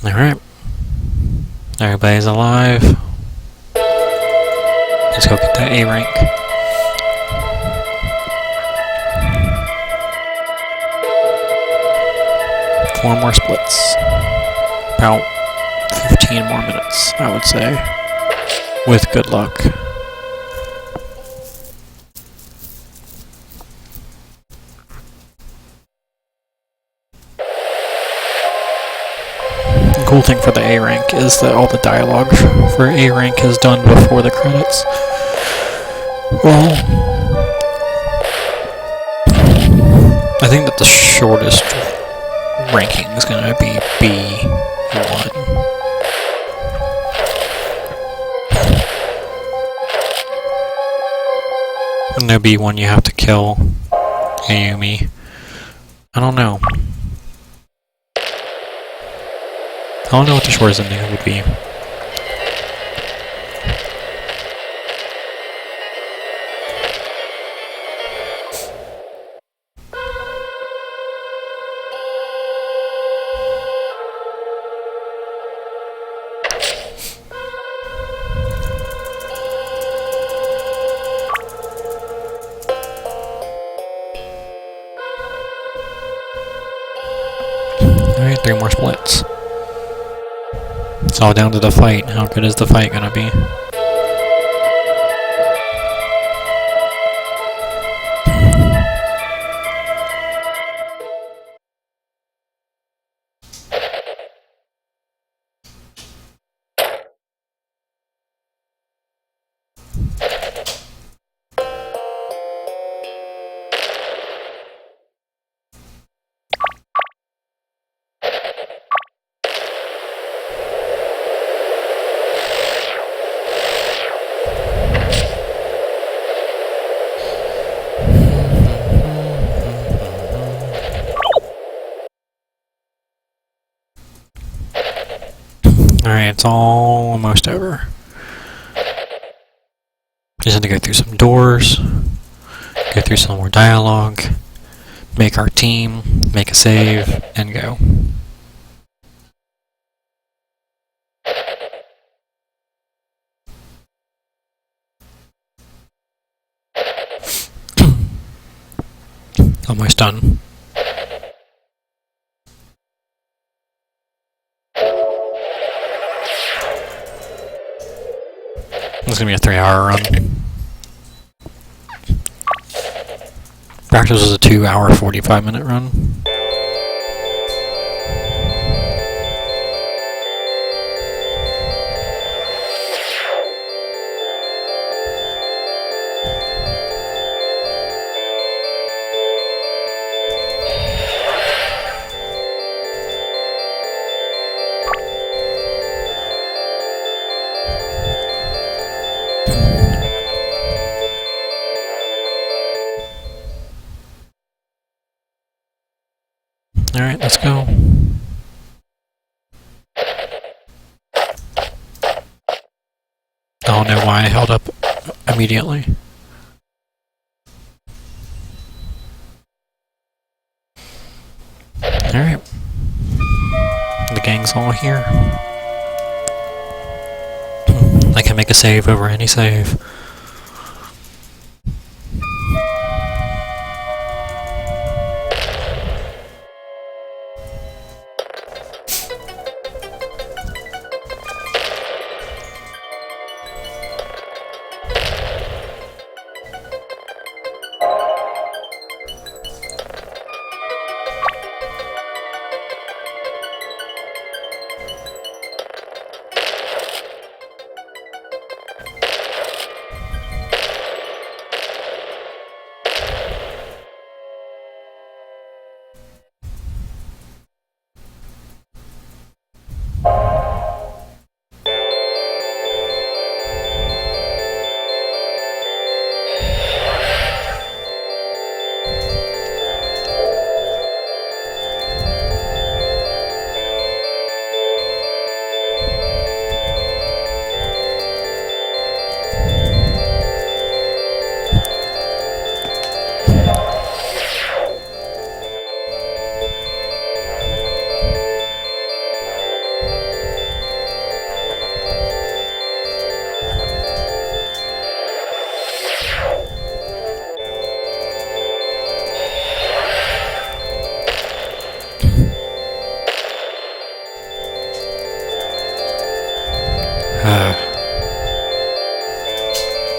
Alright. Everybody's alive. Let's go get that A rank. Four more splits. About 15 more minutes, I would say. With good luck. The cool thing for the A rank is that all the dialogue for A rank is done before the credits. Well, I think that the shortest ranking is going to be B1. Wouldn't there be one you have to kill? Ayumi. I don't know. I don't know what the shores ending would be. Alright, 3 more splits. It's all down to the fight. How good is the fight gonna be? Alright, it's almost over. Just have to go through some doors, go through some more dialogue, make our team, make a save, and go. Almost done. It's gonna be a 3-hour run. Practice was a 2-hour, 45-minute run. Alright, let's go. I don't know why I held up immediately. Alright. The gang's all here. I can make a save over any save.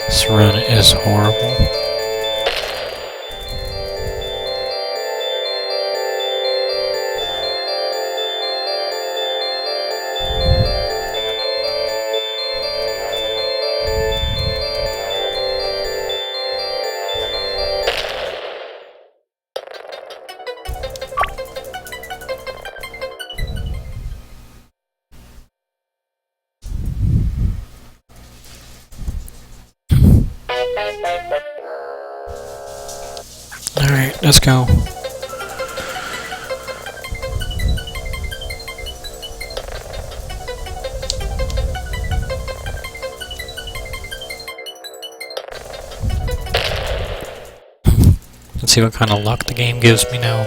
This run is horrible. Alright, let's go. Let's see what kind of luck the game gives me now.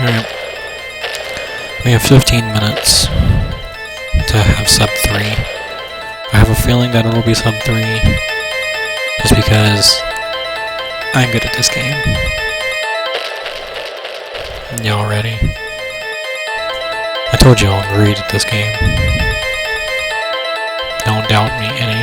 Alright. We have 15 minutes to have sub 3. I have a feeling that it'll be sub 3 just because I'm good at this game. Y'all ready? I told you I'm great at this game. Don't doubt me any.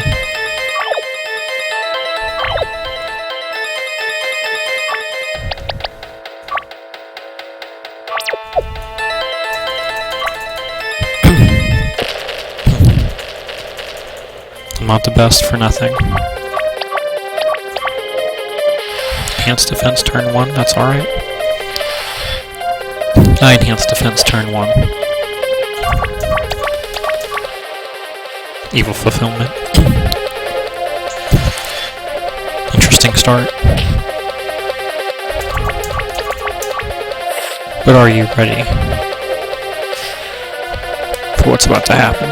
I'm not the best for nothing. Enhanced defense turn 1, that's alright. Enhanced defense turn 1. Evil fulfillment. Interesting start. But are you ready for what's about to happen?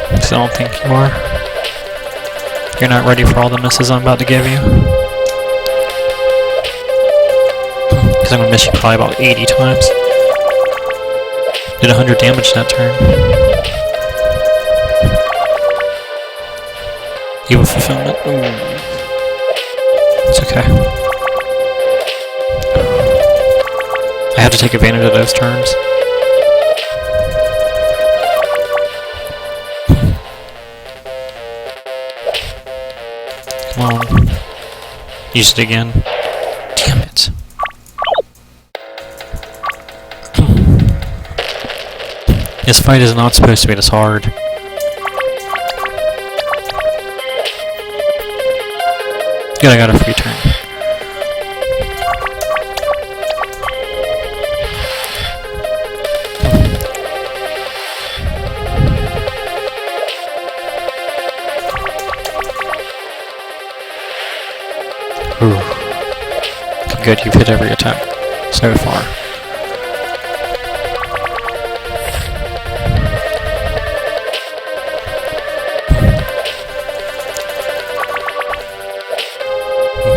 Because I don't think you are. You're not ready for all the misses I'm about to give you. Because I'm going to miss you probably about 80 times. Did 100 damage that turn. Evil fulfillment. Ooh. It's okay. I have to take advantage of those turns. Come on. Use it again. Damn it. This fight is not supposed to be this hard. Good, I got a free turn. Ooh. Good, you've hit every attack so far.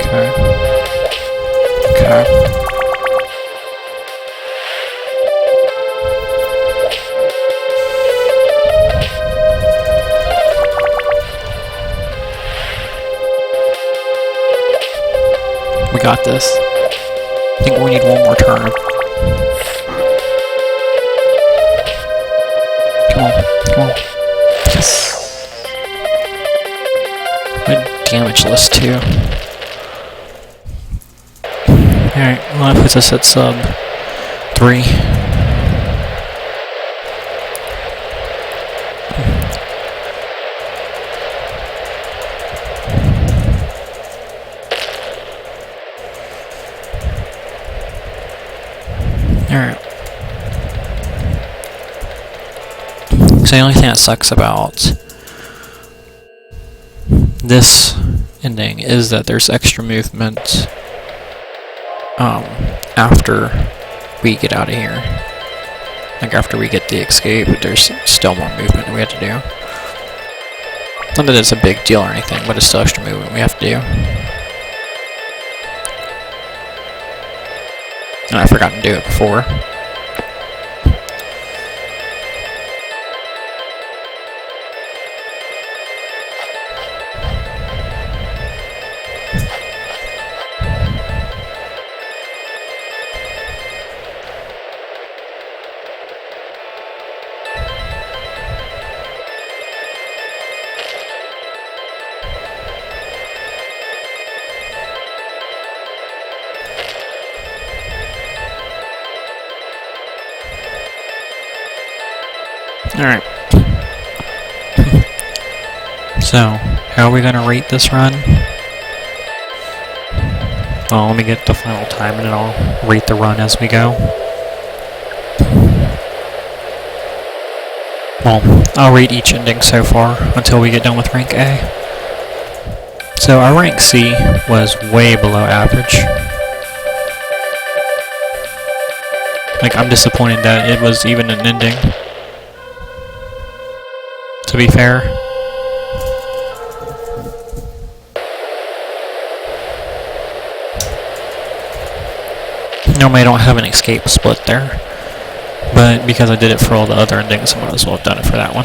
Okay. We got this. I think we need one more turn. Come on. Yes. Good damage list too. Alright, well that puts us at sub 3. Alright. So the only thing that sucks about this ending is that there's extra movement after we get out of here. Like after we get the escape, there's still more movement we have to do. Not that it's a big deal or anything, but it's still extra movement we have to do. And I forgot to do it before. Alright. So, how are we gonna rate this run? Well, let me get the final time and then I'll rate the run as we go. Well, I'll rate each ending so far until we get done with rank A. So our rank C was way below average. Like, I'm disappointed that it was even an ending, to be fair. Normally I don't have an escape split there, but because I did it for all the other endings, I might as well have done it for that one.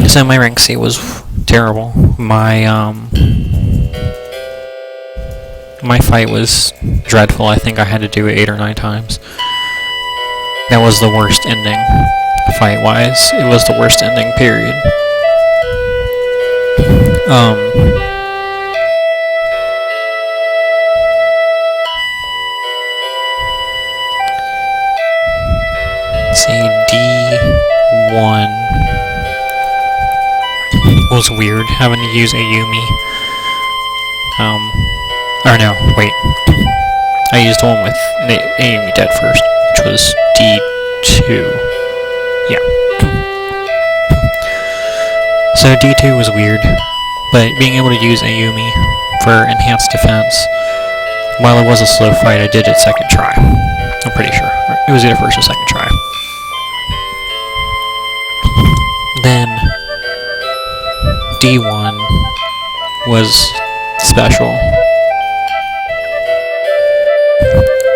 So my rank C was terrible. My fight was dreadful. I think I had to do it 8 or 9 times. That was the worst ending, fight-wise. It was the worst ending, period. Let's see, D1 was weird, having to use Ayumi. Or no, wait. I used one with Ayumi dead first, which was D2. Yeah. So D2 was weird, but being able to use Ayumi for enhanced defense, while it was a slow fight, I did it second try. I'm pretty sure. It was either first or second try. Then D1 was special.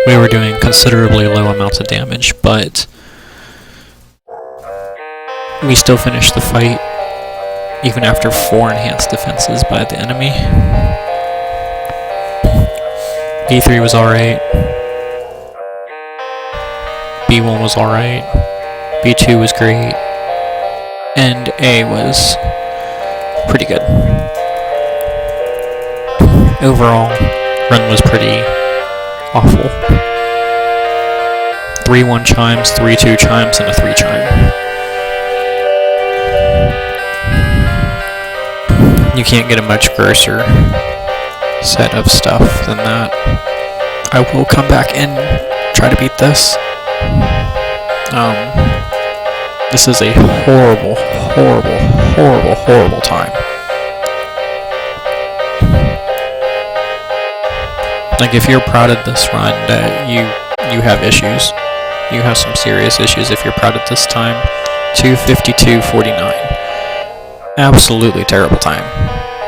We were doing considerably low amounts of damage, but we still finished the fight even after 4 enhanced defenses by the enemy. B3 was alright. B1 was alright. B2 was great. And A was pretty good. Overall, run was pretty awful. 3 1 chimes, 3 2 chimes, and a 3 chime. You can't get a much grosser set of stuff than that. I will come back and try to beat this. This is a horrible, horrible, horrible, horrible time. Like, if you're proud of this run, that you have issues. You have some serious issues if you're proud of this time. 2:52:49. Absolutely terrible time.